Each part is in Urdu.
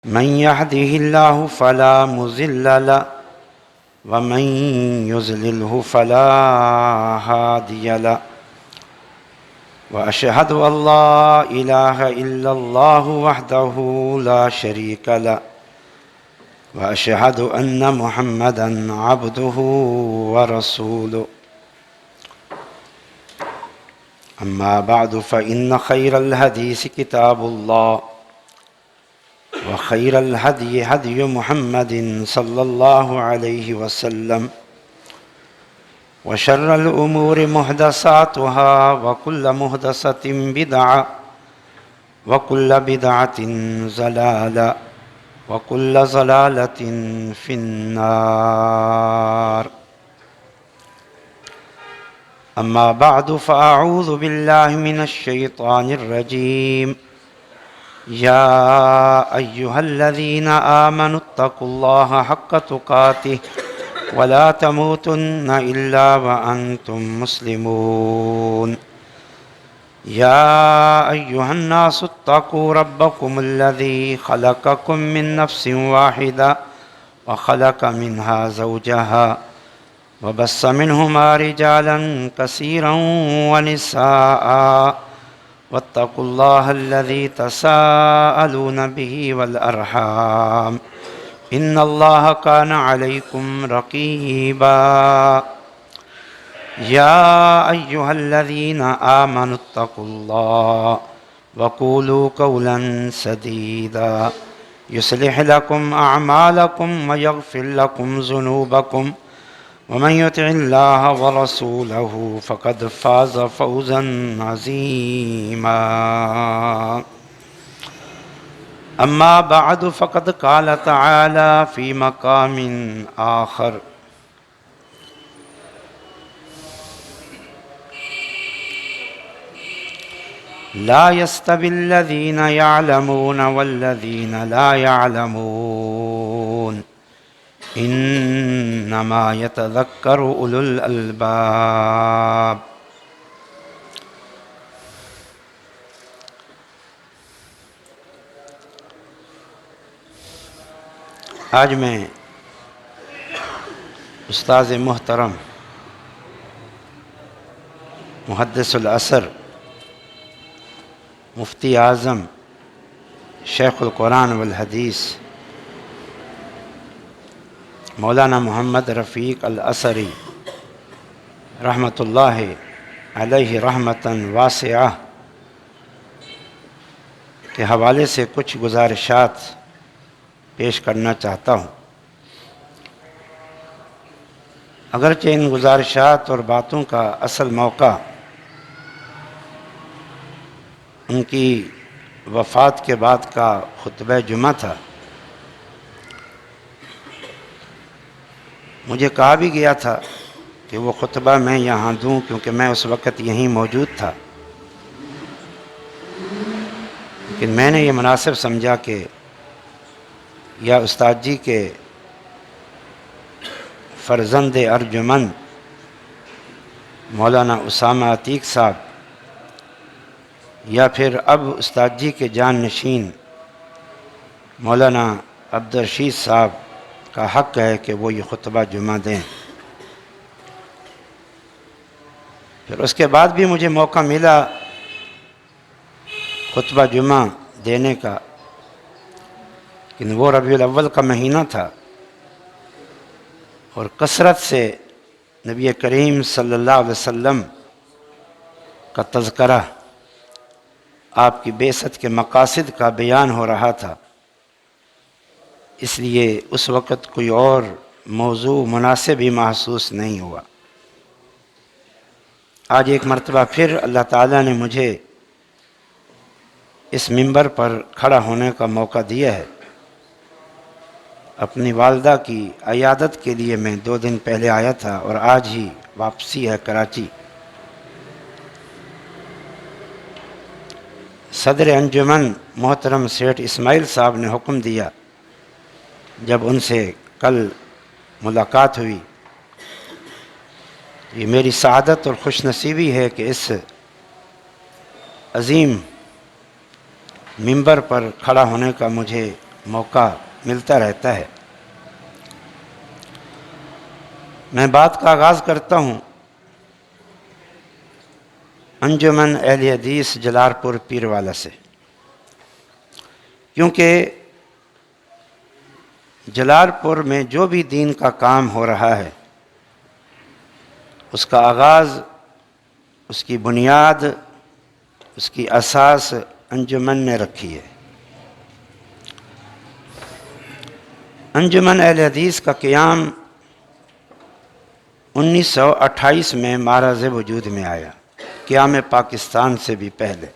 من يهده الله فلا مضل له ومن يضلله فلا هادي له وأشهد أن لا إله إلا الله وحده لا شريك له وأشهد أن محمدا عبده ورسوله أما بعد فإن خير الحديث كتاب الله وخير الهدي هدي محمد صلى الله عليه وسلم وشر الأمور محدثاتها وكل محدثة بدعة وكل بدعة ضلالة وكل ضلالة في النار. أما بعد فأعوذ بالله من الشيطان الرجيم. يا أيها الذين آمنوا اتقوا الله حق تقاته ولا تموتن إلا وأنتم مسلمون. يا أيها الناس اتقوا ربكم الذي خلقكم من نفس واحدة وخلق منها زوجها وبث منهما رجالا كثيرا ونساء واتقوا الله الذي تساءلون به والأرحام إن الله كان عليكم رقيبا. يا أيها الذين آمنوا اتقوا الله وقولوا قولا سديدا يصلح لكم أعمالكم ويغفر لكم ذنوبكم ومن يطع الله ورسوله فقد فاز فوزا عظيما. أما بعد فقد قال تعالى في مقام آخر: لا يستوي الذين يعلمون والذين لا يعلمون انما يتذكر اولو الالباب. آج میں استاذ محترم محدث العصر مفتی اعظم شیخ القرآن والحدیث مولانا محمد رفیق العصری رحمۃ اللہ علیہ رحمتاً واسعہ کے حوالے سے کچھ گزارشات پیش کرنا چاہتا ہوں. اگرچہ ان گزارشات اور باتوں کا اصل موقع ان کی وفات کے بعد کا خطبہ جمعہ تھا. مجھے کہا بھی گیا تھا کہ وہ خطبہ میں یہاں دوں کیونکہ میں اس وقت یہیں موجود تھا، لیکن میں نے یہ مناسب سمجھا کہ یا استاد جی کے فرزند ارجمند مولانا اسامہ عتیق صاحب یا پھر اب استاد جی کے جان نشین مولانا عبدالرشید صاحب کا حق ہے کہ وہ یہ خطبہ جمعہ دیں. پھر اس کے بعد بھی مجھے موقع ملا خطبہ جمعہ دینے کا، لیکن وہ ربیع الاول کا مہینہ تھا اور کثرت سے نبی کریم صلی اللہ علیہ وسلم کا تذکرہ، آپ کی بعثت کے مقاصد کا بیان ہو رہا تھا، اس لیے اس وقت کوئی اور موضوع مناسب ہی محسوس نہیں ہوا. آج ایک مرتبہ پھر اللہ تعالیٰ نے مجھے اس منبر پر کھڑا ہونے کا موقع دیا ہے. اپنی والدہ کی عیادت کے لیے میں 2 دن پہلے آیا تھا اور آج ہی واپسی ہے کراچی. صدر انجمن محترم سیٹھ اسماعیل صاحب نے حکم دیا جب ان سے کل ملاقات ہوئی، یہ میری سعادت اور خوش نصیبی ہے کہ اس عظیم منبر پر کھڑا ہونے کا مجھے موقع ملتا رہتا ہے۔ میں بات کا آغاز کرتا ہوں انجمن اہل حدیث جلال پور پیروالا سے، کیونکہ جلال پور میں جو بھی دین کا کام ہو رہا ہے اس کا آغاز، اس کی بنیاد، اس کی اساس انجمن نے رکھی ہے۔ انجمن اہل حدیث کا قیام 1928 میں معرض وجود میں آیا، قیام پاکستان سے بھی پہلے،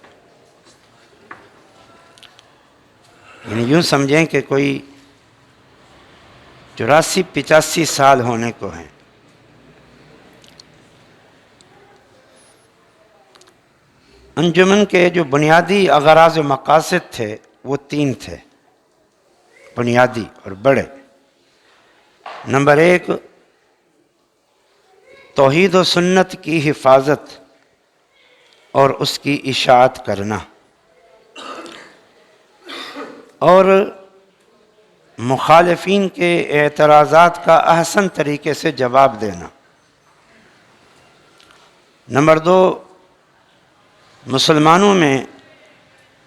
یعنی یوں سمجھیں کہ کوئی 84-85 سال ہونے کو ہیں۔ انجمن کے جو بنیادی اغراض و مقاصد تھے وہ 3 تھے، بنیادی اور بڑے۔ نمبر 1، توحید و سنت کی حفاظت اور اس کی اشاعت کرنا، اور مخالفین کے اعتراضات کا احسن طریقے سے جواب دینا۔ نمبر 2، مسلمانوں میں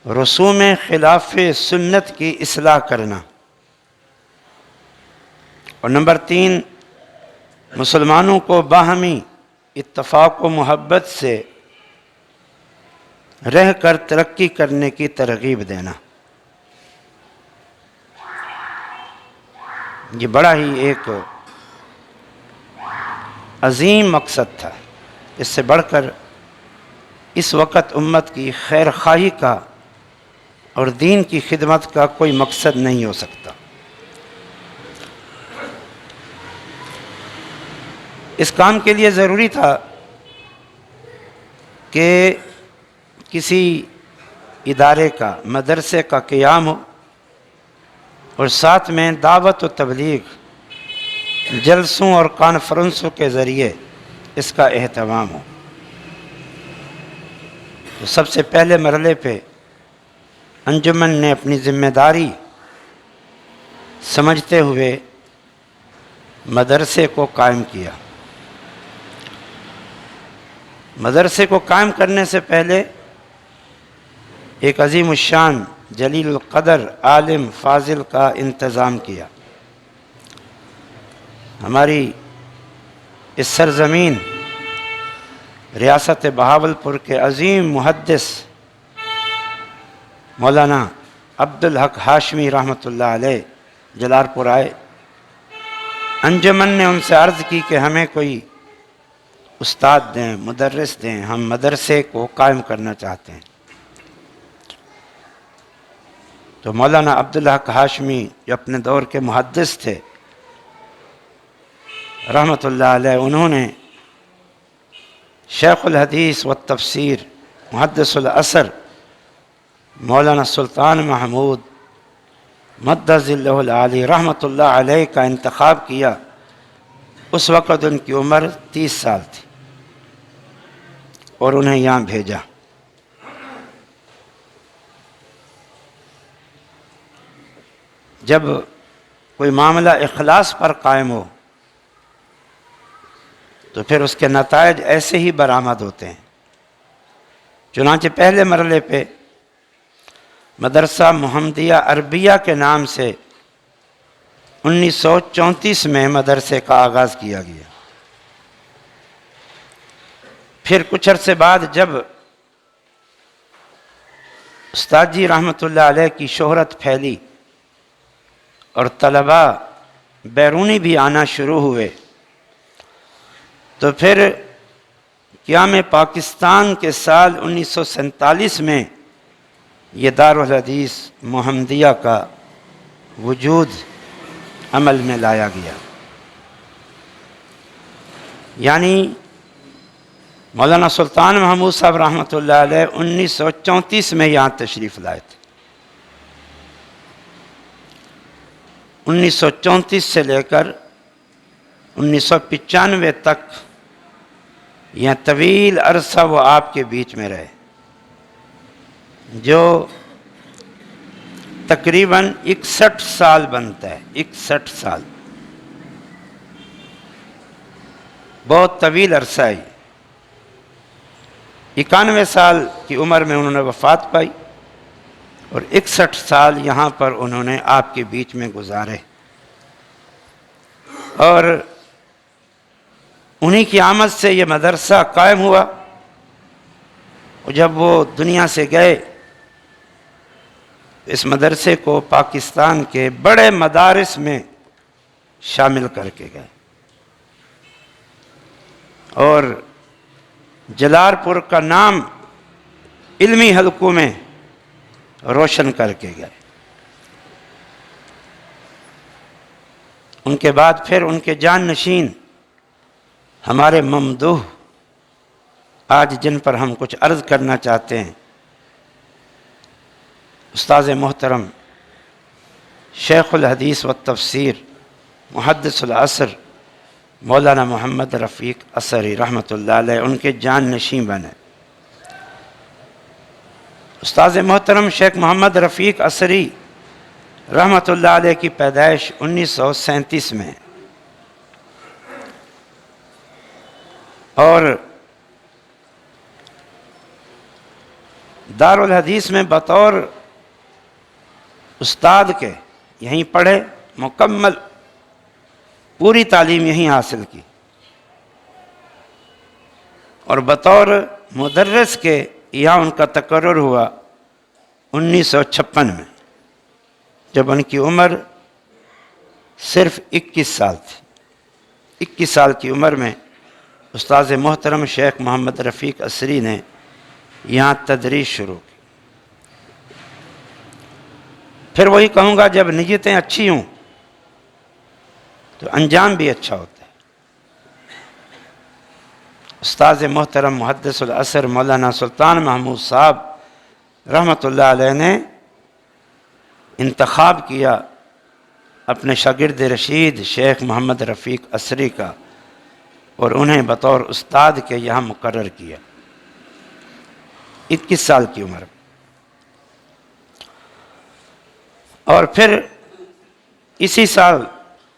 رسوم خلاف سنت کی اصلاح کرنا، اور نمبر 3، مسلمانوں کو باہمی اتفاق و محبت سے رہ کر ترقی کرنے کی ترغیب دینا۔ یہ بڑا ہی ایک عظیم مقصد تھا۔ اس سے بڑھ کر اس وقت امت کی خیر خواہی کا اور دین کی خدمت کا کوئی مقصد نہیں ہو سکتا۔ اس کام کے لیے ضروری تھا کہ کسی ادارے کا، مدرسے کا قیام ہو، اور ساتھ میں دعوت و تبلیغ، جلسوں اور کانفرنسوں کے ذریعے اس کا اہتمام ہو۔ تو سب سے پہلے مرحلے پہ انجمن نے اپنی ذمہ داری سمجھتے ہوئے مدرسے کو قائم کیا۔ مدرسے کو قائم کرنے سے پہلے ایک عظیم الشان، جلیل القدر عالم فاضل کا انتظام کیا۔ ہماری اس سرزمین ریاست بہاولپور کے عظیم محدث مولانا عبدالحق ہاشمی رحمۃ اللہ علیہ جلال پور آئے۔ انجمن نے ان سے عرض کی کہ ہمیں کوئی استاد دیں، مدرس دیں، ہم مدرسے کو قائم کرنا چاہتے ہیں۔ تو مولانا عبدالحق ہاشمی جو اپنے دور کے محدث تھے رحمۃ اللہ علیہ، انہوں نے شیخ الحدیث والتفسیر محدث العصر مولانا سلطان محمود مد ظلہ العالی رحمۃ اللہ علیہ کا انتخاب کیا۔ اس وقت ان کی عمر 30 سال تھی اور انہیں یہاں بھیجا۔ جب کوئی معاملہ اخلاص پر قائم ہو تو پھر اس کے نتائج ایسے ہی برآمد ہوتے ہیں۔ چنانچہ پہلے مرحلے پہ مدرسہ محمدیہ عربیہ کے نام سے 1934 میں مدرسے کا آغاز کیا گیا۔ پھر کچھ عرصے بعد جب استاد جی رحمۃ اللہ علیہ کی شہرت پھیلی اور طلباء بیرونی بھی آنا شروع ہوئے، تو پھر قیام پاکستان کے سال 1947 میں یہ دارالحدیث محمدیہ کا وجود عمل میں لایا گیا۔ یعنی مولانا سلطان محمود صاحب رحمۃ اللہ علیہ 1934 میں یہاں تشریف لائے تھے۔ 1934 سے لے کر 1995 تک یہ طویل عرصہ وہ آپ کے بیچ میں رہے۔ جو تقریباً 61 سال بنتا ہے، 61 سال، بہت طویل عرصہ ہے۔ 91 سال کی عمر میں انہوں نے وفات پائی اور 61 سال یہاں پر انہوں نے آپ کے بیچ میں گزارے، اور انہی کی آمد سے یہ مدرسہ قائم ہوا۔ اور جب وہ دنیا سے گئے، اس مدرسے کو پاکستان کے بڑے مدارس میں شامل کر کے گئے اور جلال پور کا نام علمی حلقوں میں روشن کر کے گئے۔ ان کے بعد پھر ان کے جان نشین ہمارے ممدوح، آج جن پر ہم کچھ عرض کرنا چاہتے ہیں، استاذ محترم شیخ الحدیث والتفسیر محدث العصر مولانا محمد رفیق اثری رحمۃ اللہ علیہ، ان کے جان نشین بنے۔ استاذ محترم شیخ محمد رفیق اثری رحمۃ اللہ علیہ کی پیدائش 1937 میں ہے، اور دارالحدیث میں بطور استاد کے یہیں پڑھے، مکمل پوری تعلیم یہیں حاصل کی، اور بطور مدرس کے یہاں ان کا تقرر ہوا 1956 میں، جب ان کی عمر صرف 21 سال تھی۔ 21 سال کی عمر میں استاذ محترم شیخ محمد رفیق اثری نے یہاں تدریس شروع کی۔ پھر وہی کہوں گا، جب نیتیں اچھی ہوں تو انجام بھی اچھا ہوتا ہے۔ استاذ محترم محدث العصر مولانا سلطان محمود صاحب رحمۃ اللہ علیہ نے انتخاب کیا اپنے شاگرد رشید شیخ محمد رفیق اثری کا، اور انہیں بطور استاد کے یہاں مقرر کیا 21 سال کی عمر میں۔ اور پھر اسی سال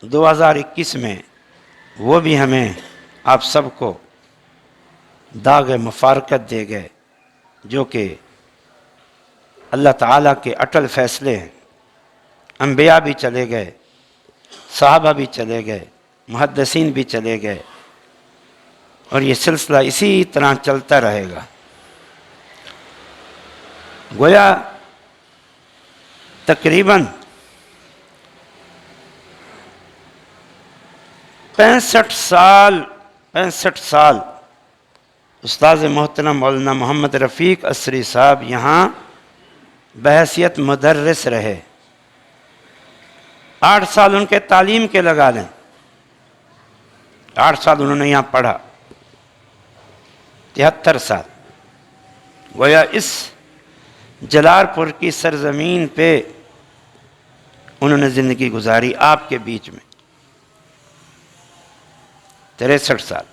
2021 میں وہ بھی ہمیں آپ سب کو داغ مفارقت دے گئے، جو کہ اللہ تعالیٰ کے اٹل فیصلے ہیں۔ انبیاء بھی چلے گئے، صحابہ بھی چلے گئے، محدثین بھی چلے گئے، اور یہ سلسلہ اسی طرح چلتا رہے گا۔ گویا تقریباً 65 سال استاذ محترم مولانا محمد رفیق اثری صاحب یہاں بحیثیت مدرس رہے۔ 8 سال ان کے تعلیم کے لگا لیں، 8 سال انہوں نے یہاں پڑھا، 73 سال گویا اس جلال پور کی سرزمین پہ انہوں نے زندگی گزاری آپ کے بیچ میں، 63 سال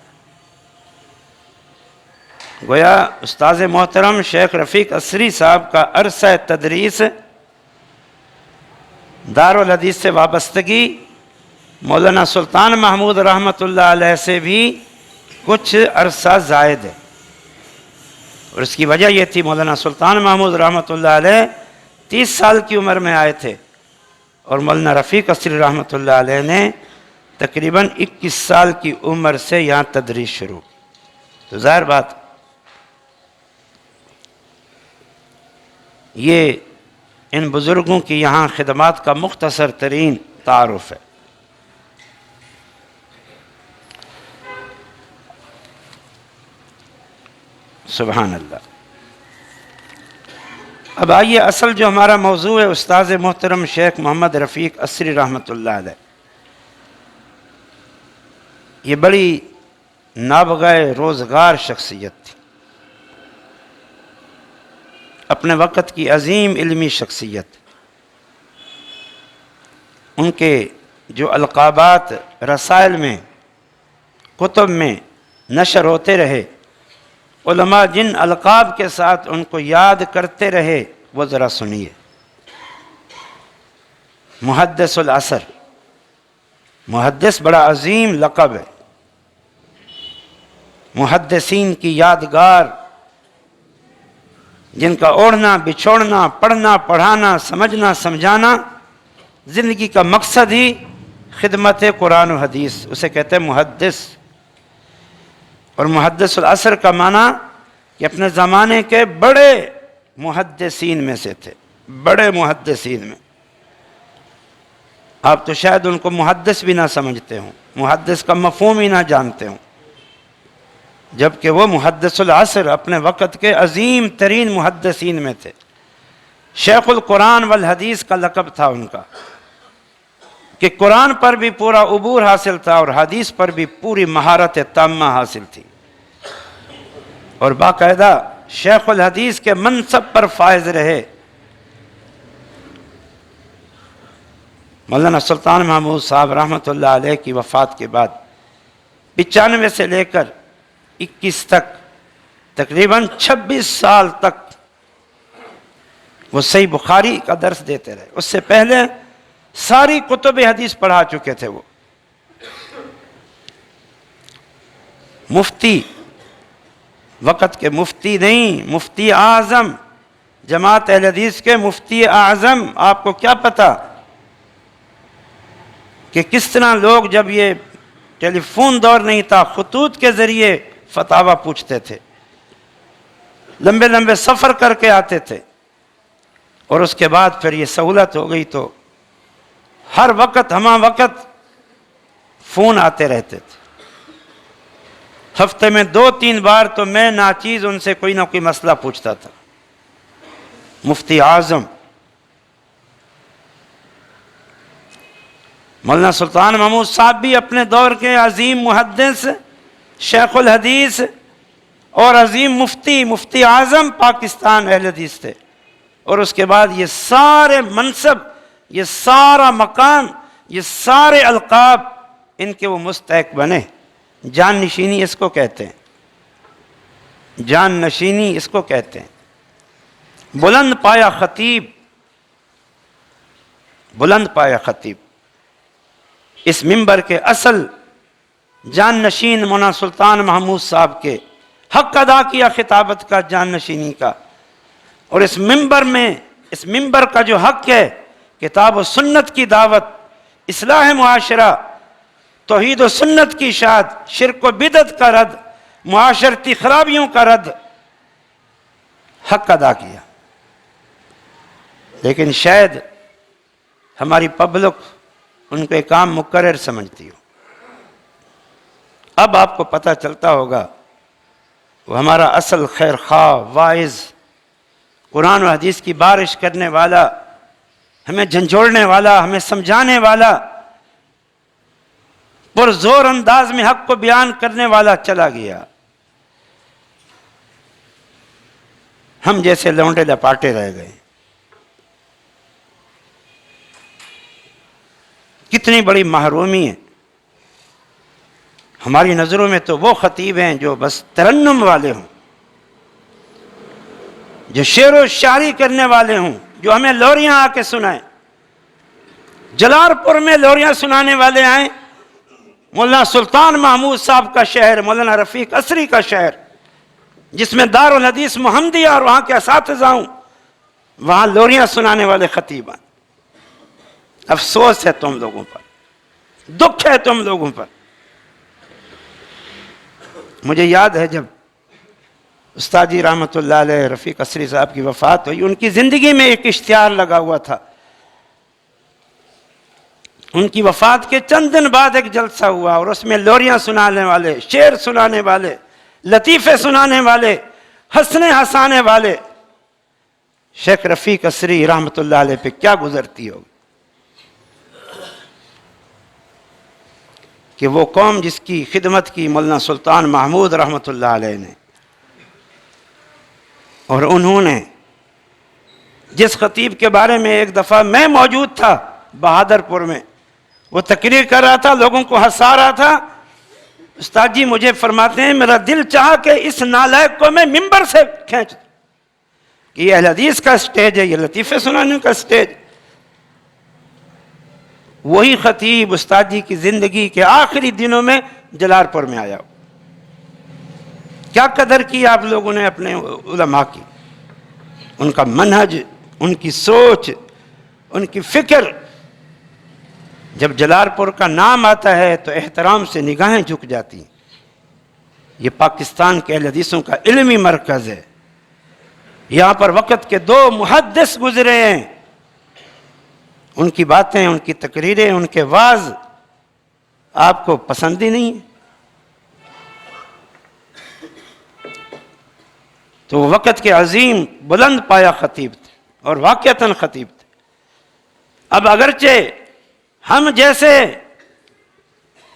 گویا استاذ محترم شیخ رفیق اثری صاحب کا عرصہ تدریس، دارالحدیث سے وابستگی مولانا سلطان محمود رحمۃ اللہ علیہ سے بھی کچھ عرصہ زائد ہے، اور اس کی وجہ یہ تھی مولانا سلطان محمود رحمۃ اللہ علیہ 30 سال کی عمر میں آئے تھے، اور مولانا رفیق اثری رحمۃ اللہ علیہ نے تقریباً 21 سال کی عمر سے یہاں تدریس شروع کی۔ تو ظاہر بات یہ ان بزرگوں کی یہاں خدمات کا مختصر ترین تعارف ہے۔ سبحان اللہ۔ اب آئیے اصل جو ہمارا موضوع ہے، استاذ محترم شیخ محمد رفیق اثری رحمۃ اللہ علیہ، یہ بڑی نابغہ روزگار شخصیت تھی، اپنے وقت کی عظیم علمی شخصیت۔ ان کے جو القابات رسائل میں، کتب میں نشر ہوتے رہے، علماء جن القاب کے ساتھ ان کو یاد کرتے رہے وہ ذرا سنیے۔ محدث العصر، محدث بڑا عظیم لقب ہے، محدثین کی یادگار، جن کا اوڑھنا بچھوڑنا، پڑھنا پڑھانا، سمجھنا سمجھانا زندگی کا مقصد ہی خدمت قرآن و حدیث، اسے کہتے ہیں محدث۔ اور محدث العصر کا معنی کہ اپنے زمانے کے بڑے محدثین میں سے تھے، بڑے محدثین میں۔ آپ تو شاید ان کو محدث بھی نہ سمجھتے ہوں، محدث کا مفہوم ہی نہ جانتے ہوں، جبکہ وہ محدث العصر اپنے وقت کے عظیم ترین محدثین میں تھے۔ شیخ القرآن والحدیث کا لقب تھا ان کا، کہ قرآن پر بھی پورا عبور حاصل تھا اور حدیث پر بھی پوری مہارت تامہ حاصل تھی، اور باقاعدہ شیخ الحدیث کے منصب پر فائز رہے۔ مولانا سلطان محمود صاحب رحمۃ اللہ علیہ کی وفات کے بعد 95 سے لے کر 21 تک تقریباً 26 سال تک وہ صحیح بخاری کا درس دیتے رہے۔ اس سے پہلے ساری کتب حدیث پڑھا چکے تھے وہ۔ مفتی، وقت کے مفتی نہیں، مفتی اعظم، جماعت اہل حدیث کے مفتی اعظم۔ آپ کو کیا پتا کہ کس طرح لوگ، جب یہ ٹیلی فون دور نہیں تھا، خطوط کے ذریعے فتاویٰ پوچھتے تھے، لمبے لمبے سفر کر کے آتے تھے، اور اس کے بعد پھر یہ سہولت ہو گئی تو ہر وقت ہمہ وقت فون آتے رہتے تھے۔ ہفتے میں 2-3 بار تو میں ناچیز ان سے کوئی نہ کوئی مسئلہ پوچھتا تھا۔ مفتی اعظم مولانا سلطان محمود صاحب بھی اپنے دور کے عظیم محدث، شیخ الحدیث اور عظیم مفتی اعظم پاکستان اہل حدیث تھے، اور اس کے بعد یہ سارے منصب، یہ سارا مقام، یہ سارے القاب ان کے وہ مستحق بنے۔ جان نشینی اس کو کہتے ہیں، جان نشینی اس کو کہتے ہیں۔ بلند پایا خطیب، بلند پایا خطیب، اس منبر کے اصل جان نشین مولانا سلطان محمود صاحب کے حق ادا کیا خطابت کا، جان نشینی کا۔ اور اس منبر میں، اس منبر کا جو حق ہے، کتاب و سنت کی دعوت، اصلاح معاشرہ، توحید و سنت کی اشاعت، شرک و بدعت کا رد، معاشرتی خرابیوں کا رد، حق ادا کیا۔ لیکن شاید ہماری پبلک ان کو ایک عام مقرر سمجھتی ہو۔ اب آپ کو پتہ چلتا ہوگا وہ ہمارا اصل خیر خواہ، واعظ، قرآن و حدیث کی بارش کرنے والا، ہمیں جھنجھوڑنے والا، ہمیں سمجھانے والا، پرزور انداز میں حق کو بیان کرنے والا چلا گیا۔ ہم جیسے لونڈے لپاٹے رہ گئے۔ کتنی بڑی محرومی ہے۔ ہماری نظروں میں تو وہ خطیب ہیں جو بس ترنم والے ہوں، جو شعر و شاعری کرنے والے ہوں، جو ہمیں لوریاں آ کے سنائیں۔ جلال پور میں لوریاں سنانے والے آئیں، مولانا سلطان محمود صاحب کا شہر، مولانا رفیق عصری کا شہر، جس میں دارالحدیث محمدیہ اور وہاں کے اساتذہ ہوں، وہاں لوریاں سنانے والے خطیب ہیں۔ افسوس ہے تم لوگوں پر، دکھ ہے تم لوگوں پر۔ مجھے یاد ہے جب استاد جی رحمۃ اللہ علیہ رفیق عصری صاحب کی وفات ہوئی، ان کی زندگی میں ایک اشتہار لگا ہوا تھا۔ ان کی وفات کے چند دن بعد ایک جلسہ ہوا، اور اس میں لوریاں سنانے والے، شعر سنانے والے، لطیفے سنانے والے، ہنسنے ہنسانے والے، شیخ رفیق عصری رحمۃ اللہ علیہ پہ کیا گزرتی ہوگی کہ وہ قوم جس کی خدمت کی مولانا سلطان محمود رحمۃ اللہ علیہ نے، اور انہوں نے جس خطیب کے بارے میں ایک دفعہ میں موجود تھا بہادر پور میں، وہ تقریر کر رہا تھا، لوگوں کو ہنسا رہا تھا، استاد جی مجھے فرماتے ہیں میرا دل چاہا کہ اس نالائق کو میں ممبر سے کھینچ دوں، کہ یہ اہل حدیث کا سٹیج ہے، یہ لطیفے سنانے کا سٹیج۔ وہی خطیب استاد جی کی زندگی کے آخری دنوں میں جلال پور میں آیا. کیا قدر کی آپ لوگوں نے اپنے علماء کی، ان کا منہج، ان کی سوچ، ان کی فکر. جب جلال پور کا نام آتا ہے تو احترام سے نگاہیں جھک جاتی ہیں. یہ پاکستان کے اہل حدیثوں کا علمی مرکز ہے. یہاں پر وقت کے 2 محدث گزرے ہیں. ان کی باتیں، ان کی تقریریں، ان کے وعظ آپ کو پسند ہی نہیں ہے. تو وہ وقت کے عظیم بلند پایا خطیب تھے اور واقعتاً خطیب تھے. اب اگرچہ ہم جیسے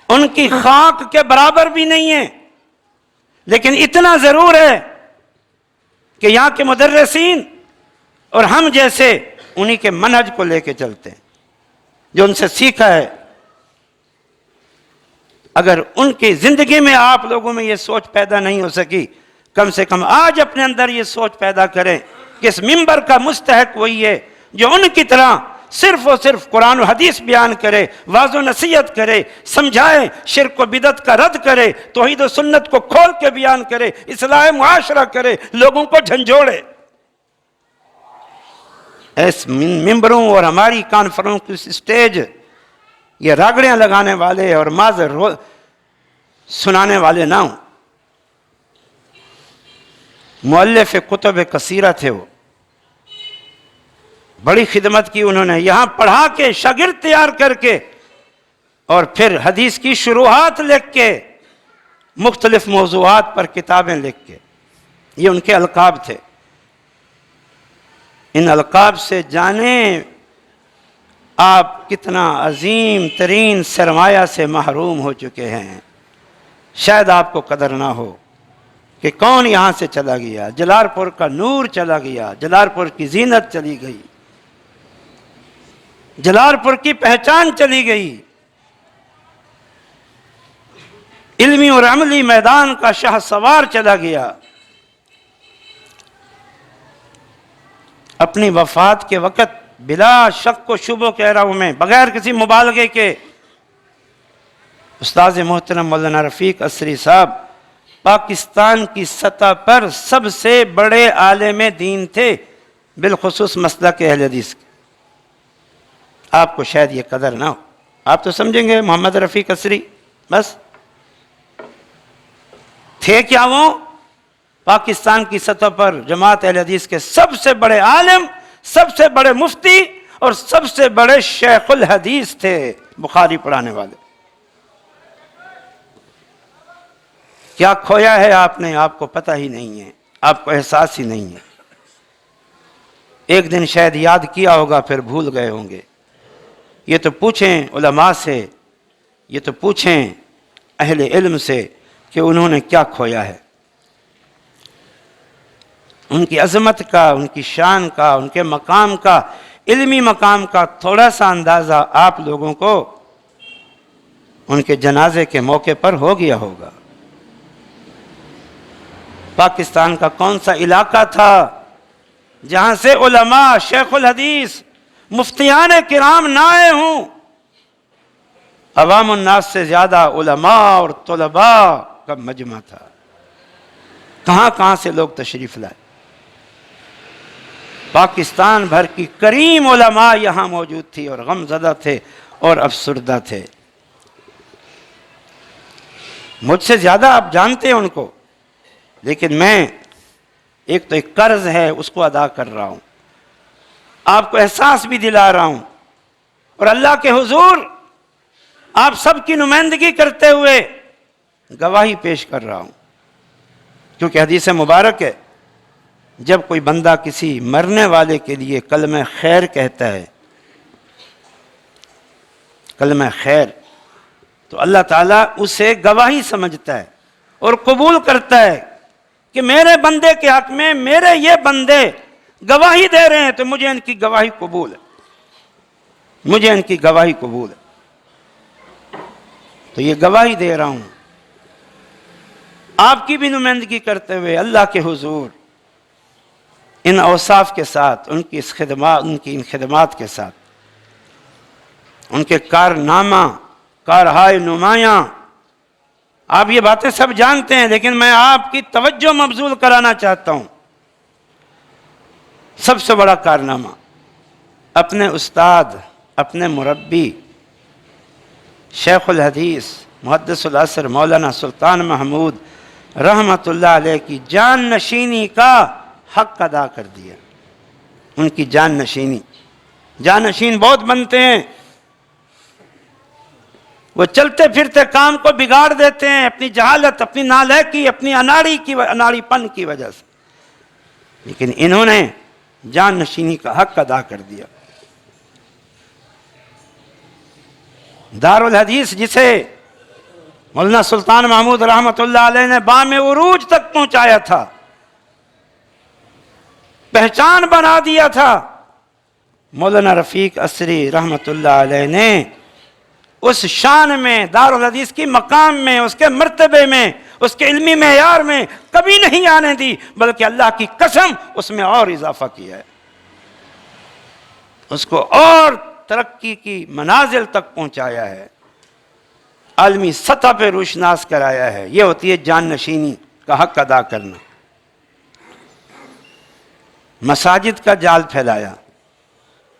ان کی خاک کے برابر بھی نہیں ہیں، لیکن اتنا ضرور ہے کہ یہاں کے مدرسین اور ہم جیسے انہی کے منہج کو لے کے چلتے ہیں جو ان سے سیکھا ہے. اگر ان کی زندگی میں آپ لوگوں میں یہ سوچ پیدا نہیں ہو سکی، کم سے کم آج اپنے اندر یہ سوچ پیدا کریں کہ اس منبر کا مستحق وہی ہے جو ان کی طرح صرف اور صرف قرآن و حدیث بیان کرے، واضح و نصیحت کرے، سمجھائے، شرک و بدعت کا رد کرے، توحید و سنت کو کھول کے بیان کرے، اصلاح معاشرہ کرے، لوگوں کو جھنجھوڑے. اس ممبروں اور ہماری کانفرنس کی سٹیج یہ راگڑیاں لگانے والے اور معذر سنانے والے نہ ہوں. مؤلف کتب کثیرہ تھے، وہ بڑی خدمت کی انہوں نے، یہاں پڑھا کے شاگرد تیار کر کے اور پھر حدیث کی شروحات لکھ کے، مختلف موضوعات پر کتابیں لکھ کے. یہ ان کے القاب تھے. ان القاب سے جانیں آپ کتنا عظیم ترین سرمایہ سے محروم ہو چکے ہیں. شاید آپ کو قدر نہ ہو کہ کون یہاں سے چلا گیا. جلال پور کا نور چلا گیا، جلال پور کی زینت چلی گئی، جلال پور کی پہچان چلی گئی. علمی اور عملی میدان کا شاہ سوار چلا گیا. اپنی وفات کے وقت بلا شک و شبہ کہہ رہا ہوں میں، بغیر کسی مبالغے کے، استاذ محترم مولانا رفیق اسری صاحب پاکستان کی سطح پر سب سے بڑے عالم دین تھے، بالخصوص مسلک اہل حدیث کے. آپ کو شاید یہ قدر نہ ہو. آپ تو سمجھیں گے محمد رفیق اسری بس تھے کیا؟ وہ پاکستان کی سطح پر جماعت اہل حدیث کے سب سے بڑے عالم، سب سے بڑے مفتی اور سب سے بڑے شیخ الحدیث تھے، بخاری پڑھانے والے. کیا کھویا ہے آپ نے، آپ کو پتہ ہی نہیں ہے، آپ کو احساس ہی نہیں ہے. ایک دن شاید یاد کیا ہوگا، پھر بھول گئے ہوں گے. یہ تو پوچھیں علماء سے، یہ تو پوچھیں اہل علم سے کہ انہوں نے کیا کھویا ہے. ان کی عظمت کا، ان کی شان کا، ان کے مقام کا، علمی مقام کا تھوڑا سا اندازہ آپ لوگوں کو ان کے جنازے کے موقع پر ہو گیا ہوگا. پاکستان کا کون سا علاقہ تھا جہاں سے علماء، شیخ الحدیث، مفتیان کرام نہ آئے ہوں؟ عوام الناس سے زیادہ علماء اور طلباء کا مجمع تھا. کہاں کہاں سے لوگ تشریف لائے. پاکستان بھر کی کریم علماء یہاں موجود تھی اور غم زدہ تھے اور افسردہ تھے. مجھ سے زیادہ آپ جانتے ہیں ان کو، لیکن میں ایک قرض ہے اس کو ادا کر رہا ہوں، آپ کو احساس بھی دلا رہا ہوں، اور اللہ کے حضور آپ سب کی نمائندگی کرتے ہوئے گواہی پیش کر رہا ہوں. کیونکہ حدیث مبارک ہے، جب کوئی بندہ کسی مرنے والے کے لیے کلمہ خیر کہتا ہے، کلمہ خیر، تو اللہ تعالیٰ اسے گواہی سمجھتا ہے اور قبول کرتا ہے کہ میرے بندے کے حق میں میرے یہ بندے گواہی دے رہے ہیں، تو مجھے ان کی گواہی قبول ہے، مجھے ان کی گواہی قبول ہے. تو یہ گواہی دے رہا ہوں آپ کی بھی نمائندگی کرتے ہوئے اللہ کے حضور، ان اوصاف کے ساتھ، ان کی ان خدمات کے ساتھ. ان کے کارنامہ، کارہائے نمایاں، آپ یہ باتیں سب جانتے ہیں، لیکن میں آپ کی توجہ مبذول کرانا چاہتا ہوں۔ سب سے بڑا کارنامہ اپنے استاد، اپنے مربی، شیخ الحدیث محدث العصر مولانا سلطان محمود رحمۃ اللہ علیہ کی جان نشینی کا حق ادا کر دیا۔ ان کی جان نشینی، جان نشین بہت بنتے ہیں، وہ چلتے پھرتے کام کو بگاڑ دیتے ہیں اپنی جہالت، اپنی نالائکی، اپنی اناڑی پن کی وجہ سے، لیکن انہوں نے جان نشینی کا حق ادا کر دیا۔ دار الحدیث جسے مولانا سلطان محمود رحمۃ اللہ علیہ نے بام عروج تک پہنچایا تھا، پہچان بنا دیا تھا، مولانا رفیق عصری رحمۃ اللہ علیہ نے اس شان میں، دار الحدیث کی مقام میں، اس کے مرتبے میں، اس کے علمی معیار میں کبھی نہیں آنے دی، بلکہ اللہ کی قسم اس میں اور اضافہ کیا ہے، اس کو اور ترقی کی منازل تک پہنچایا ہے، عالمی سطح پہ روشناس کرایا ہے۔ یہ ہوتی ہے جان نشینی کا حق ادا کرنا۔ مساجد کا جال پھیلایا۔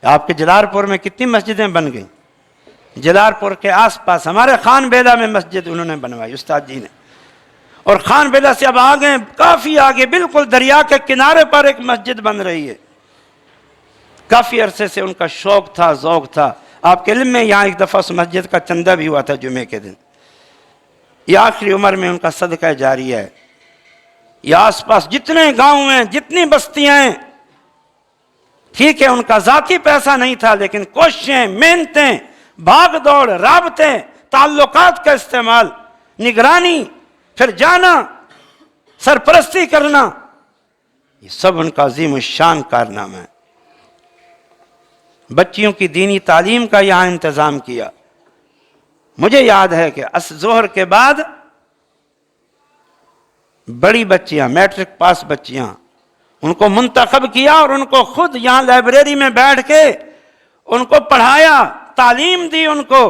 آپ کے جلال پور میں کتنی مسجدیں بن گئیں؟ جلال پور کے آس پاس ہمارے خان بیلا میں مسجد انہوں نے بنوائی، استاد جی نے، اور خان بیلا سے اب آگے، کافی آگے، بالکل دریا کے کنارے پر ایک مسجد بن رہی ہے۔ کافی عرصے سے ان کا شوق تھا، ذوق تھا۔ آپ کے علم میں یہاں ایک دفعہ اس مسجد کا چندہ بھی ہوا تھا جمعے کے دن۔ یہ آخری عمر میں ان کا صدقہ جاریہ ہے۔ یہ آس پاس جتنے گاؤں ہیں، جتنی بستیاں ہیں، ٹھیک ہے ان کا ذاتی پیسہ نہیں تھا، لیکن کوششیں، محنتیں، بھاگ دوڑ، رابطے، تعلقات کا استعمال، نگرانی، پھر جانا، سرپرستی کرنا، یہ سب ان کا عظیم الشان کارنامہ ہے۔ بچیوں کی دینی تعلیم کا یہاں انتظام کیا۔ مجھے یاد ہے کہ ظہر کے بعد بڑی بچیاں، میٹرک پاس بچیاں، ان کو منتخب کیا اور ان کو خود یہاں لائبریری میں بیٹھ کے ان کو پڑھایا، تعلیم دی، ان کو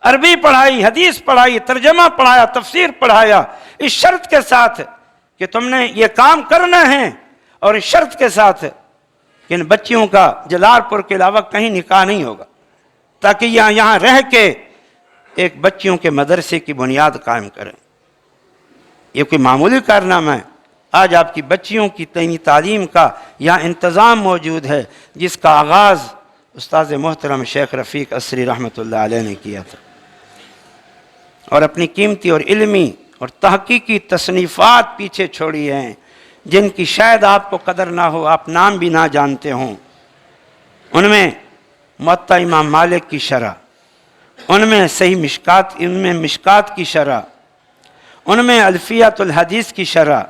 عربی پڑھائی، حدیث پڑھائی، ترجمہ پڑھایا، تفسیر پڑھایا، اس شرط کے ساتھ کہ تم نے یہ کام کرنا ہے، اور اس شرط کے ساتھ کہ ان بچیوں کا جلال پور کے علاوہ کہیں نکاح نہیں ہوگا، تاکہ یہاں رہ کے ایک بچیوں کے مدرسے کی بنیاد قائم کریں۔ یہ کوئی معمولی کارنامہ ہے؟ آج آپ کی بچیوں کی دینی تعلیم کا یہاں انتظام موجود ہے، جس کا آغاز استاد محترم شیخ رفیق عصری رحمۃ اللہ علیہ نے کیا تھا، اور اپنی قیمتی اور علمی اور تحقیقی تصنیفات پیچھے چھوڑی ہیں، جن کی شاید آپ کو قدر نہ ہو، آپ نام بھی نہ جانتے ہوں۔ ان میں موطا امام مالک کی شرح، ان میں صحیح مشکات، ان میں مشکات کی شرح، ان میں الفیۃ الحدیث کی شرح،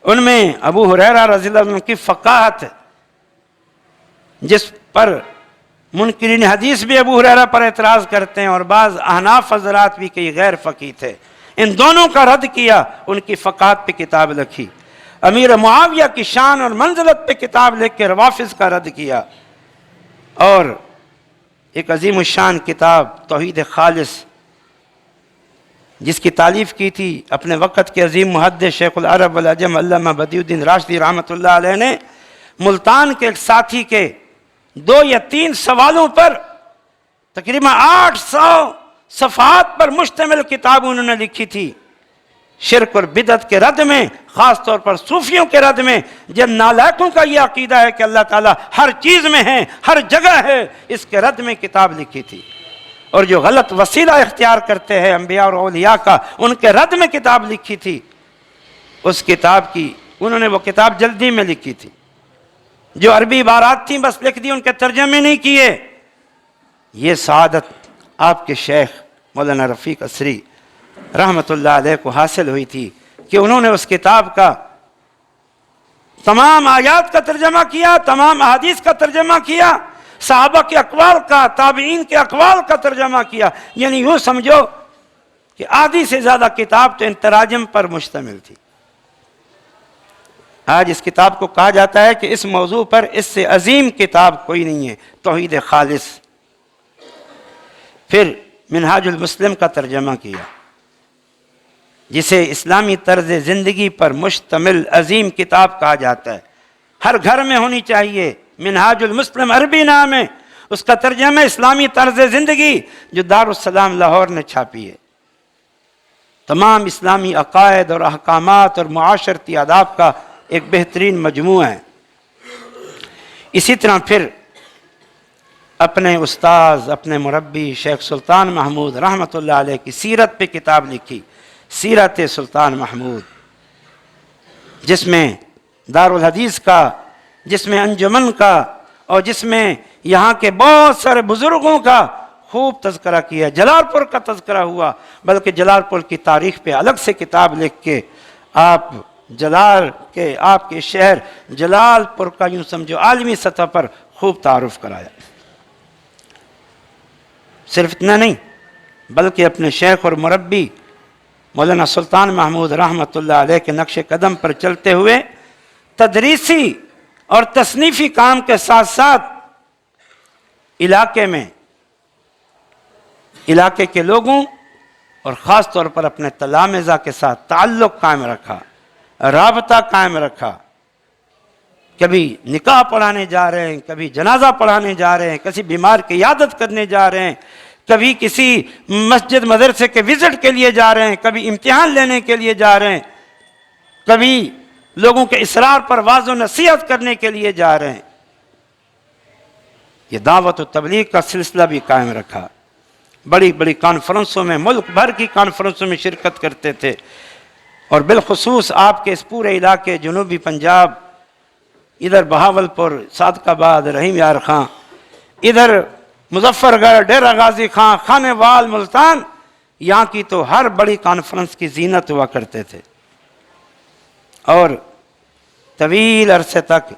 ان میں ابو ہریرہ رضی اللہ عنہ کی فقاہت، جس پر منکرین حدیث بھی ابو ہریرہ پر اعتراض کرتے ہیں، اور بعض احناف حضرات بھی کہ غیر فقیہ تھے، ان دونوں کا رد کیا، ان کی فقاہت پہ کتاب لکھی۔ امیر معاویہ کی شان اور منزلت پہ کتاب لکھ کے روافض کا رد کیا، اور ایک عظیم الشان کتاب توحید خالص، جس کی تالیف کی تھی اپنے وقت کے عظیم محدث شیخ العرب والعجم علامہ بدیع الدین راشدی رحمۃ اللہ علیہ نے، ملتان کے ایک ساتھی کے 2 یا 3 سوالوں پر تقریباً 800 صفحات پر مشتمل کتاب انہوں نے لکھی تھی، شرک اور بدعت کے رد میں، خاص طور پر صوفیوں کے رد میں، جن نالائقوں کا یہ عقیدہ ہے کہ اللہ تعالیٰ ہر چیز میں ہے، ہر جگہ ہے، اس کے رد میں کتاب لکھی تھی، اور جو غلط وسیلہ اختیار کرتے ہیں انبیاء اور اولیاء کا، ان کے رد میں کتاب لکھی تھی۔ اس کتاب کی انہوں نے وہ کتاب جلدی میں لکھی تھی، جو عربی عبارات تھیں بس لکھ دی، ان کے ترجمے نہیں کیے۔ یہ سعادت آپ کے شیخ مولانا رفیق عصری رحمۃ اللہ علیہ کو حاصل ہوئی تھی کہ انہوں نے اس کتاب کا تمام آیات کا ترجمہ کیا، تمام احادیث کا ترجمہ کیا، صحابہ کے اقوال کا، تابعین کے اقوال کا ترجمہ کیا، یعنی یوں سمجھو کہ آدھی سے زیادہ کتاب تو ان تراجم پر مشتمل تھی۔ آج اس کتاب کو کہا جاتا ہے کہ اس موضوع پر اس سے عظیم کتاب کوئی نہیں ہے، توحید خالص۔ پھر منہاج المسلم کا ترجمہ کیا، جسے اسلامی طرز زندگی پر مشتمل عظیم کتاب کہا جاتا ہے، ہر گھر میں ہونی چاہیے۔ منہاج المسلم عربی نام ہے، اس کا ترجمہ اسلامی طرز زندگی، جو دارالسلام لاہور نے چھاپی ہے۔ تمام اسلامی عقائد اور احکامات اور معاشرتی آداب کا ایک بہترین مجموعہ ہے۔ اسی طرح پھر اپنے استاذ، اپنے مربی شیخ سلطان محمود رحمۃ اللہ علیہ کی سیرت پہ کتاب لکھی، سیرت سلطان محمود، جس میں دارالحدیث کا، جس میں انجمن کا، اور جس میں یہاں کے بہت سارے بزرگوں کا خوب تذکرہ کیا۔ جلال پور کا تذکرہ ہوا، بلکہ جلال پور کی تاریخ پہ الگ سے کتاب لکھ کے آپ کے شہر جلال پور کا یوں سمجھو عالمی سطح پر خوب تعارف کرایا۔ صرف اتنا نہیں، بلکہ اپنے شیخ اور مربی مولانا سلطان محمود رحمۃ اللہ علیہ کے نقش قدم پر چلتے ہوئے تدریسی اور تصنیفی کام کے ساتھ ساتھ علاقے کے لوگوں اور خاص طور پر اپنے تلامذہ کے ساتھ تعلق قائم رکھا، رابطہ قائم رکھا۔ کبھی نکاح پڑھانے جا رہے ہیں، کبھی جنازہ پڑھانے جا رہے ہیں، کسی بیمار کی عیادت کرنے جا رہے ہیں، کبھی کسی مسجد مدرسے کے وزٹ کے لیے جا رہے ہیں، کبھی امتحان لینے کے لیے جا رہے ہیں، کبھی لوگوں کے اصرار پر واعظ و نصیحت کرنے کے لیے جا رہے ہیں۔ یہ دعوت و تبلیغ کا سلسلہ بھی قائم رکھا۔ بڑی بڑی کانفرنسوں میں، ملک بھر کی کانفرنسوں میں شرکت کرتے تھے، اور بالخصوص آپ کے اس پورے علاقے جنوبی پنجاب، ادھر بہاولپور، صادق آباد، رحیم یار خان، ادھر مظفر گڑھ، ڈیرہ غازی خان، خانے وال، ملتان، یہاں کی تو ہر بڑی کانفرنس کی زینت ہوا کرتے تھے۔ اور طویل عرصے تک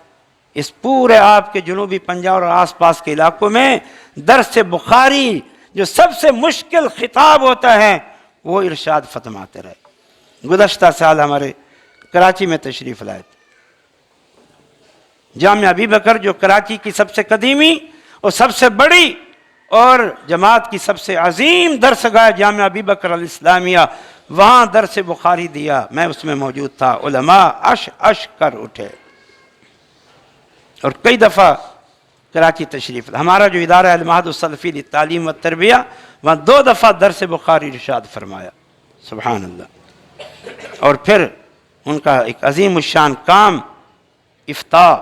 اس پورے آپ کے جنوبی پنجاب اور آس پاس کے علاقوں میں درس بخاری، جو سب سے مشکل خطاب ہوتا ہے، وہ ارشاد فرماتے رہے۔ گزشتہ سال ہمارے کراچی میں تشریف لائے تھے۔ جامعہ ابی بکر، جو کراچی کی سب سے قدیمی اور سب سے بڑی اور جماعت کی سب سے عظیم درسگاہ جامعہ ابی بکر الاسلامیہ، وہاں درس بخاری دیا، میں اس میں موجود تھا۔ علماء عش کر اٹھے، اور کئی دفعہ کراچی تشریف، ہمارا جو ادارہ ہے المعہد السلفی للتعلیم والتربیہ، وہاں 2 دفعہ درس بخاری ارشاد فرمایا۔ سبحان اللہ۔ اور پھر ان کا ایک عظیم الشان کام افتاء،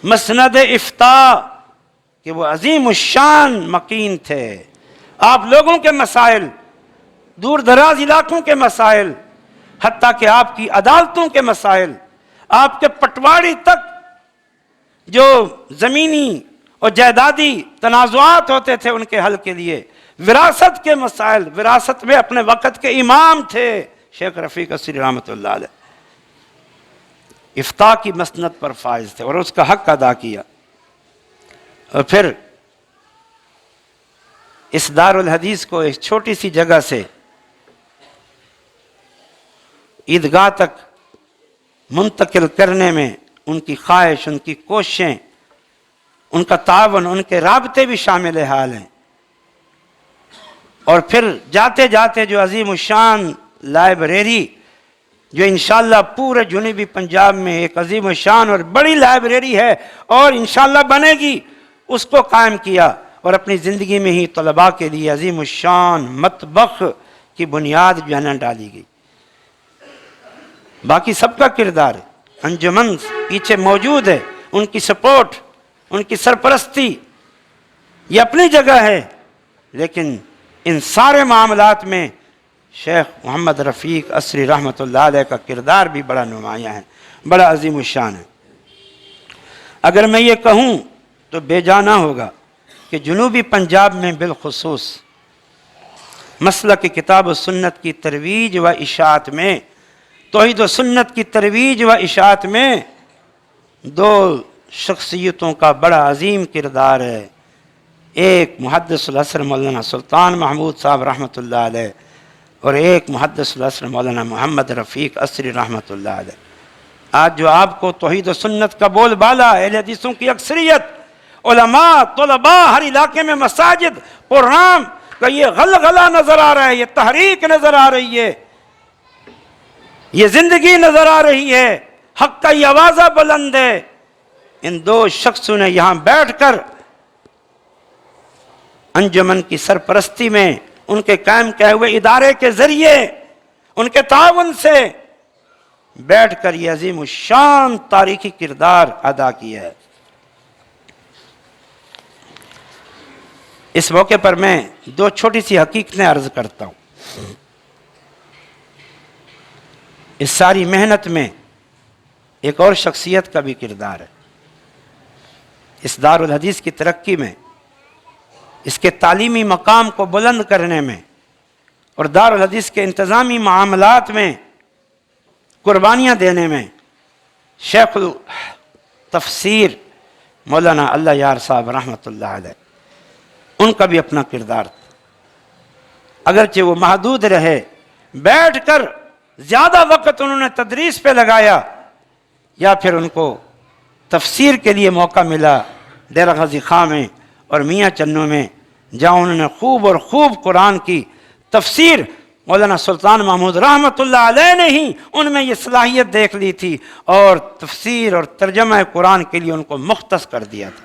مسند افتاء، کہ وہ عظیم الشان مکین تھے۔ آپ لوگوں کے مسائل، دور دراز علاقوں کے مسائل، حتیٰ کہ آپ کی عدالتوں کے مسائل، آپ کے پٹواری تک جو زمینی اور جائیدادی تنازعات ہوتے تھے، ان کے حل کے لیے، وراثت کے مسائل، وراثت میں اپنے وقت کے امام تھے شیخ رفیق اسری رحمۃ اللہ علیہ، افتاء کی مسند پر فائز تھے اور اس کا حق ادا کیا۔ اور پھر اس دارالحدیث کو ایک چھوٹی سی جگہ سے عیدگاہ تک منتقل کرنے میں ان کی خواہش، ان کی کوششیں، ان کا تعاون، ان کے رابطے بھی شامل حال ہیں۔ اور پھر جاتے جاتے جو عظیم الشان لائبریری، جو انشاءاللہ پورے جنوبی پنجاب میں ایک عظیم الشان اور بڑی لائبریری ہے اور انشاءاللہ بنے گی، اس کو قائم کیا، اور اپنی زندگی میں ہی طلباء کے لیے عظیم الشان مطبخ کی بنیاد جو ہے نا ڈالی گئی۔ باقی سب کا کردار ہے، انجمن پیچھے موجود ہے، ان کی سپورٹ، ان کی سرپرستی یہ اپنی جگہ ہے، لیکن ان سارے معاملات میں شیخ محمد رفیق اسری رحمۃ اللہ علیہ کا کردار بھی بڑا نمایاں ہے، بڑا عظیم الشان ہے۔ اگر میں یہ کہوں تو بے جانا ہوگا کہ جنوبی پنجاب میں بالخصوص مسلک کتاب و سنت کی ترویج و اشاعت میں، توحید و سنت کی ترویج و اشاعت میں 2 شخصیتوں کا بڑا عظیم کردار ہے۔ ایک محدث العصر مولانا سلطان محمود صاحب رحمۃ اللہ علیہ، اور ایک محدث العصر مولانا محمد رفیق اسری رحمۃ اللہ علیہ۔ آج جو آپ کو توحید و سنت کا بول بالا، اہل حدیثوں کی اکثریت علماء، طلباء، ہر علاقے میں مساجد، پروگرام کا یہ غلغلہ نظر آ رہا ہے، یہ تحریک نظر آ رہی ہے، یہ زندگی نظر آ رہی ہے، حق کا یہ آوازہ بلند ہے۔ ان دو شخصوں نے یہاں بیٹھ کر انجمن کی سرپرستی میں ان کے قائم کیے ہوئے ادارے کے ذریعے ان کے تعاون سے بیٹھ کر یہ عظیم الشان تاریخی کردار ادا کیا ہے۔ اس موقع پر میں دو چھوٹی سی حقیقتیں عرض کرتا ہوں۔ اس ساری محنت میں ایک اور شخصیت کا بھی کردار ہے۔ اس دارالحدیث کی ترقی میں، اس کے تعلیمی مقام کو بلند کرنے میں اور دارالحدیث کے انتظامی معاملات میں قربانیاں دینے میں شیخ التفسیر مولانا اللہ یار صاحب رحمۃ اللہ علیہ، ان کا بھی اپنا کردار تھا۔ اگرچہ وہ محدود رہے، بیٹھ کر زیادہ وقت انہوں نے تدریس پہ لگایا، یا پھر ان کو تفسیر کے لیے موقع ملا ڈیرہ غازی خان میں اور میاں چنوں میں، جہاں انہوں نے خوب اور خوب قرآن کی تفسیر مولانا سلطان محمود رحمۃ اللہ علیہ نے ہی ان میں یہ صلاحیت دیکھ لی تھی اور تفسیر اور ترجمہ قرآن کے لیے ان کو مختص کر دیا تھا۔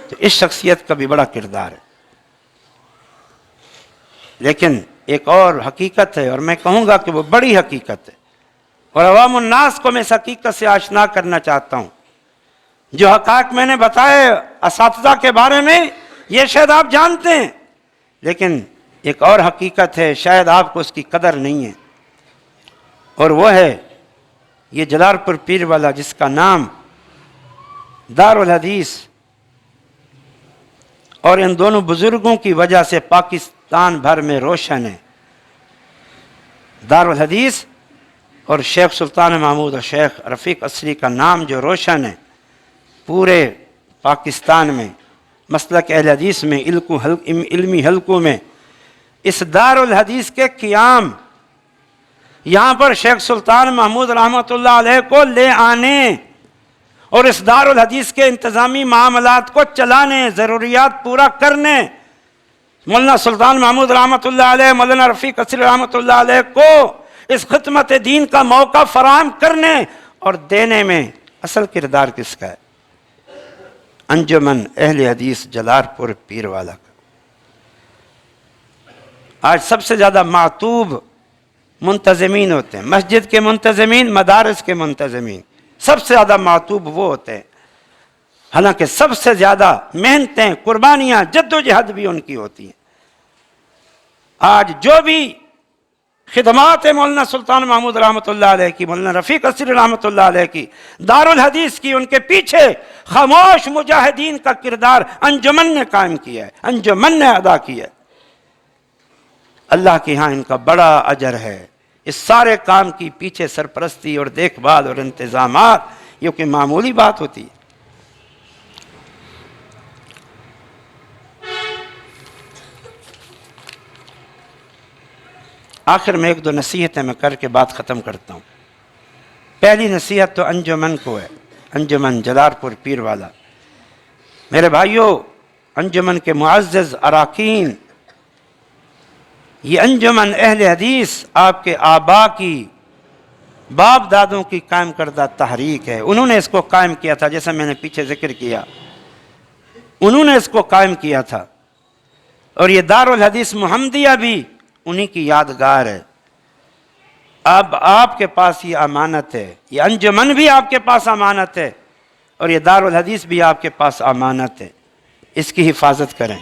تو اس شخصیت کا بھی بڑا کردار ہے۔ لیکن ایک اور حقیقت ہے، اور میں کہوں گا کہ وہ بڑی حقیقت ہے، اور عوام الناس کو میں اس حقیقت سے آشنا کرنا چاہتا ہوں۔ جو حقائق میں نے بتائے اساتذہ کے بارے میں، یہ شاید آپ جانتے ہیں، لیکن ایک اور حقیقت ہے، شاید آپ کو اس کی قدر نہیں ہے، اور وہ ہے یہ جلال پور پیر والا، جس کا نام دارالحدیث اور ان دونوں بزرگوں کی وجہ سے پاکستان بھر میں روشن ہے۔ دارالحدیث اور شیخ سلطان محمود اور شیخ رفیق اصلی کا نام جو روشن ہے پورے پاکستان میں، مسلک اہل حدیث میں، علمی حلقوں میں، اس دارالحدیث کے قیام، یہاں پر شیخ سلطان محمود رحمۃ اللہ علیہ کو لے آنے اور اس دارالحدیث کے انتظامی معاملات کو چلانے، ضروریات پورا کرنے، مولانا سلطان محمود رحمۃ اللہ علیہ، مولانا رفیق اصلی رحمۃ اللہ علیہ کو اس خدمت دین کا موقع فراہم کرنے اور دینے میں اصل کردار کس کا ہے؟ انجمن اہل حدیث جلال پور پیر والا کا۔ آج سب سے زیادہ معتوب منتظمین ہوتے ہیں، مسجد کے منتظمین، مدارس کے منتظمین، سب سے زیادہ معتوب وہ ہوتے ہیں، حالانکہ سب سے زیادہ محنتیں، قربانیاں، جد و جہد بھی ان کی ہوتی ہیں۔ آج جو بھی خدمات مولانا سلطان محمود رحمۃ اللہ علیہ کی، مولانا رفیق اصلی رحمۃ اللہ علیہ کی، دارالحدیث کی، ان کے پیچھے خاموش مجاہدین کا کردار انجمن نے قائم کیا ہے، انجمن نے ادا کیا ہے۔ اللہ کے ہاں ان کا بڑا اجر ہے۔ اس سارے کام کی پیچھے سرپرستی اور دیکھ بھال اور انتظامات، یہ کہ معمولی بات ہوتی ہے۔ آخر میں ایک دو نصیحتیں میں کر کے بات ختم کرتا ہوں۔ پہلی نصیحت تو انجمن کو ہے، انجمن جلال پور پیر والا۔ میرے بھائیوں، انجمن کے معزز اراکین، یہ انجمن اہل حدیث آپ کے آبا کی، باپ دادوں کی قائم کردہ تحریک ہے۔ انہوں نے اس کو قائم کیا تھا، جیسا میں نے پیچھے ذکر کیا، انہوں نے اس کو قائم کیا تھا، اور یہ دارالحدیث محمدیہ بھی انہی کی یادگار ہے۔ اب آپ کے پاس یہ امانت ہے، یہ انجمن بھی آپ کے پاس امانت ہے، اور یہ دارالحدیث بھی آپ کے پاس امانت ہے۔ اس کی حفاظت کریں،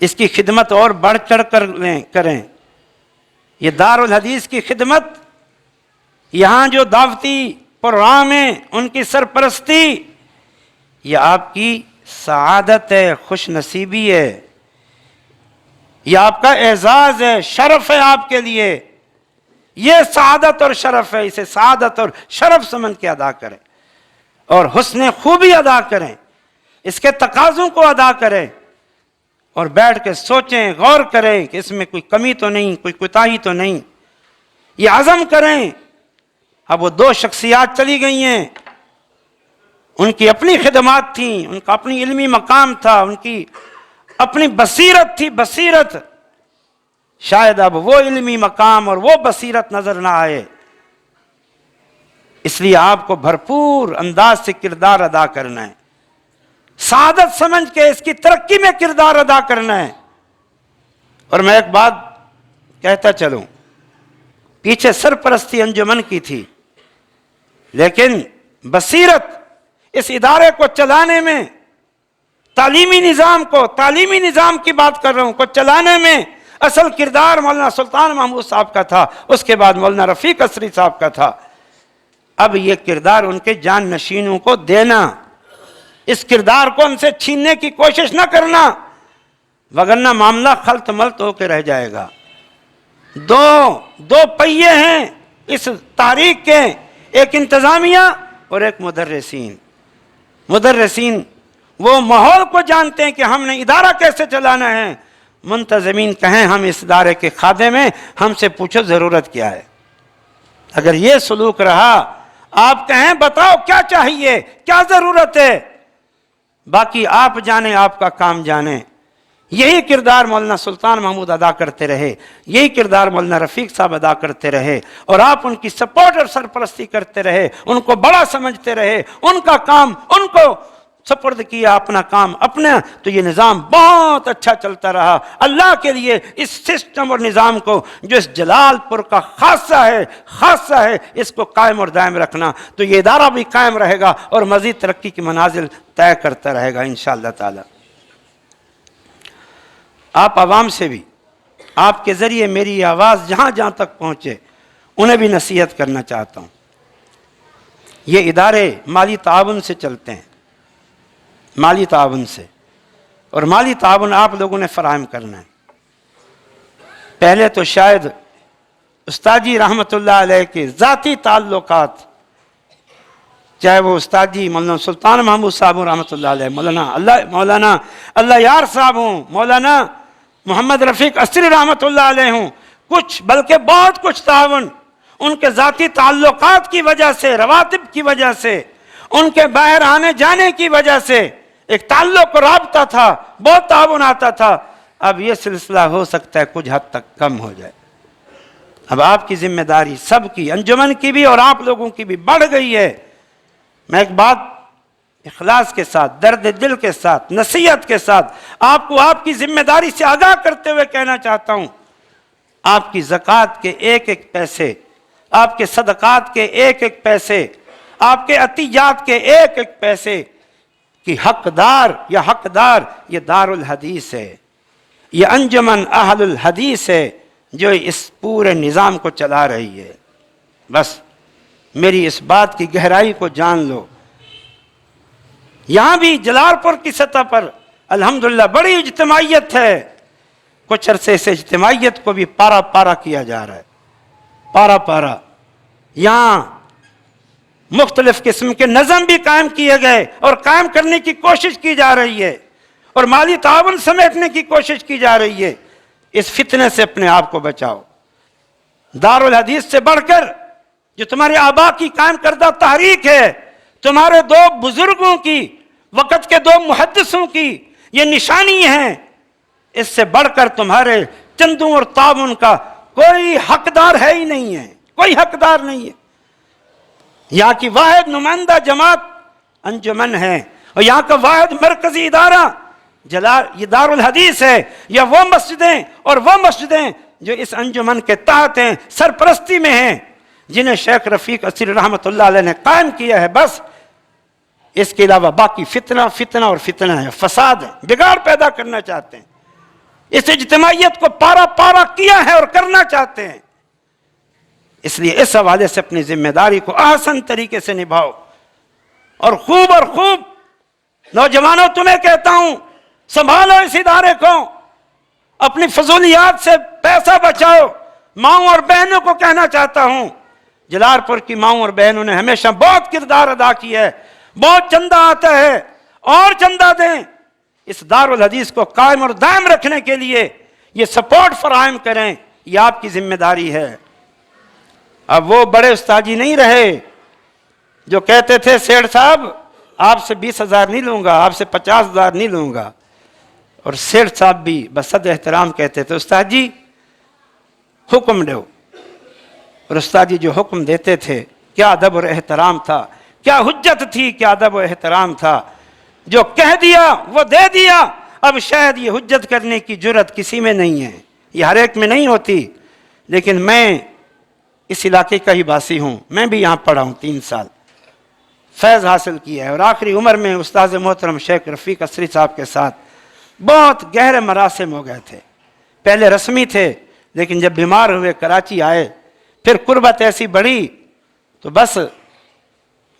اس کی خدمت اور بڑھ چڑھ کر کریں۔ یہ دارالحدیث کی خدمت، یہاں جو دعوتی پروگرام ہیں ان کی سرپرستی، یہ آپ کی سعادت ہے، خوش نصیبی ہے، یہ آپ کا اعزاز ہے، شرف ہے آپ کے لیے۔ یہ سعادت اور شرف ہے، اسے سعادت اور شرف سمجھ کے ادا کریں اور حسن خوبی ادا کریں، اس کے تقاضوں کو ادا کریں، اور بیٹھ کے سوچیں، غور کریں کہ اس میں کوئی کمی تو نہیں، کوئی کوتاہی تو نہیں۔ یہ عزم کریں۔ اب وہ دو شخصیات چلی گئی ہیں، ان کی اپنی خدمات تھیں، ان کا اپنی علمی مقام تھا، ان کی اپنی بصیرت تھی، بصیرت شاید اب وہ علمی مقام اور وہ بصیرت نظر نہ آئے، اس لیے آپ کو بھرپور انداز سے کردار ادا کرنا ہے، سعادت سمجھ کے اس کی ترقی میں کردار ادا کرنا ہے۔ اور میں ایک بات کہتا چلوں، پیچھے سرپرستی انجمن کی تھی، لیکن بصیرت اس ادارے کو چلانے میں، تعلیمی نظام کی بات کر رہا ہوں، کو چلانے میں اصل کردار مولانا سلطان محمود صاحب کا تھا، اس کے بعد مولانا رفیق اسری صاحب کا تھا۔ اب یہ کردار ان کے جان نشینوں کو دینا، اس کردار کو ان سے چھیننے کی کوشش نہ کرنا، وگرنہ معاملہ خلط ملط ہو کے رہ جائے گا۔ دو پہیے ہیں اس تحریک کے، ایک انتظامیہ اور ایک مدرسین وہ ماحول کو جانتے ہیں کہ ہم نے ادارہ کیسے چلانا ہے، منتظمین کہیں ہم اس ادارے کے خادم ہیں، ہم سے پوچھو ضرورت کیا ہے۔ اگر یہ سلوک رہا، آپ کہیں بتاؤ کیا چاہیے، کیا ضرورت ہے، باقی آپ جانیں، آپ کا کام جانیں۔ یہی کردار مولانا سلطان محمود ادا کرتے رہے، یہی کردار مولانا رفیق صاحب ادا کرتے رہے، اور آپ ان کی سپورٹ اور سرپرستی کرتے رہے، ان کو بڑا سمجھتے رہے، ان کا کام ان کو سپرد کیا، اپنا کام اپنا، تو یہ نظام بہت اچھا چلتا رہا۔ اللہ کے لیے اس سسٹم اور نظام کو جو اس جلال پور کا خاصہ ہے، اس کو قائم اور دائم رکھنا، تو یہ ادارہ بھی قائم رہے گا اور مزید ترقی کی منازل طے کرتا رہے گا انشاءاللہ تعالی۔ آپ عوام سے بھی آپ کے ذریعے میری آواز جہاں جہاں تک پہنچے انہیں بھی نصیحت کرنا چاہتا ہوں۔ یہ ادارے مالی تعاون سے چلتے ہیں، مالی تعاون سے، اور مالی تعاون آپ لوگوں نے فراہم کرنا ہے۔ پہلے تو شاید استاد جی رحمت اللہ علیہ کے ذاتی تعلقات، چاہے وہ استاد جی مولانا سلطان محمود صاحب رحمت اللہ علیہ، مولانا اللہ یار صاحب ہوں، مولانا محمد رفیق اسری رحمت اللہ علیہ ہوں، بلکہ بہت کچھ تعاون ان کے ذاتی تعلقات کی وجہ سے، رواتب کی وجہ سے، ان کے باہر آنے جانے کی وجہ سے ایک تعلق و رابطہ تھا، بہت تعاون آتا تھا۔ اب یہ سلسلہ ہو سکتا ہے کچھ حد تک کم ہو جائے۔ اب آپ کی ذمہ داری سب کی، انجمن کی بھی اور آپ لوگوں کی بھی بڑھ گئی ہے۔ میں ایک بات اخلاص کے ساتھ، درد دل کے ساتھ، نصیحت کے ساتھ آپ کو آپ کی ذمہ داری سے آگاہ کرتے ہوئے کہنا چاہتا ہوں، آپ کی زکوٰۃ کے ایک ایک پیسے، آپ کے صدقات کے ایک ایک پیسے، آپ کے عطیات کے ایک ایک پیسے کی حقدار یہ دار الحدیث ہے، یہ انجمن اہل الحدیث ہے جو اس پورے نظام کو چلا رہی ہے۔ بس میری اس بات کی گہرائی کو جان لو۔ یہاں بھی جلال پور کی سطح پر الحمدللہ بڑی اجتماعیت ہے، کچھ عرصے سے اجتماعیت کو بھی پارا پارا کیا جا رہا ہے، پارا۔ یہاں مختلف قسم کے نظم بھی قائم کیے گئے اور قائم کرنے کی کوشش کی جا رہی ہے، اور مالی تعاون سمیٹنے کی کوشش کی جا رہی ہے۔ اس فتنے سے اپنے آپ کو بچاؤ۔ دار الحدیث سے بڑھ کر جو تمہارے آبا کی قائم کردہ تحریک ہے، تمہارے دو بزرگوں کی، وقت کے دو محدثوں کی یہ نشانی ہے، اس سے بڑھ کر تمہارے چندوں اور تعاون کا کوئی حقدار ہے ہی نہیں ہے، کوئی حقدار نہیں ہے۔ یہاں کی واحد نمائندہ جماعت انجمن ہے، اور یہاں کا واحد مرکزی ادارہ یہ دار الحدیث ہے، یا وہ مسجدیں جو اس انجمن کے تحت ہیں، سرپرستی میں ہیں، جنہیں شیخ رفیق اسری رحمت اللہ علیہ نے قائم کیا ہے۔ بس اس کے علاوہ باقی فتنہ ہے، فساد ہے، بگاڑ پیدا کرنا چاہتے ہیں، اس اجتماعیت کو پارا کیا ہے اور کرنا چاہتے ہیں۔ اس لیے اس حوالے سے اپنی ذمہ داری کو احسن طریقے سے نبھاؤ، اور خوب نوجوانوں تمہیں کہتا ہوں، سنبھالو اس ادارے کو، اپنی فضولیات سے پیسہ بچاؤ۔ ماؤں اور بہنوں کو کہنا چاہتا ہوں، جلال پور کی ماؤں اور بہنوں نے ہمیشہ بہت کردار ادا کیا ہے، بہت چندہ آتا ہے، اور چندہ دیں، اس دار الحدیث کو قائم اور دائم رکھنے کے لیے یہ سپورٹ فراہم کریں، یہ آپ کی ذمہ داری ہے۔ اب وہ بڑے استاد جی نہیں رہے جو کہتے تھے سیٹھ صاحب آپ سے 20,000 نہیں لوں گا، آپ سے 50,000 نہیں لوں گا۔ اور سیٹھ صاحب بھی بصد احترام کہتے تھے استاد جی حکم دو، اور استاد جی جو حکم دیتے تھے کیا ادب اور احترام تھا، کیا حجت تھی، کیا ادب و احترام تھا۔ جو کہہ دیا وہ دے دیا۔ اب شاید یہ حجت کرنے کی جرت کسی میں نہیں ہے، یہ ہر ایک میں نہیں ہوتی، لیکن میں اس علاقے کا ہی باسی ہوں، میں بھی یہاں پڑھا ہوں 3 سال، فیض حاصل کیا ہے، اور آخری عمر میں استاد محترم شیخ رفیق اسری صاحب کے ساتھ بہت گہرے مراسم ہو گئے تھے۔ پہلے رسمی تھے، لیکن جب بیمار ہوئے کراچی آئے، پھر قربت ایسی بڑھی تو بس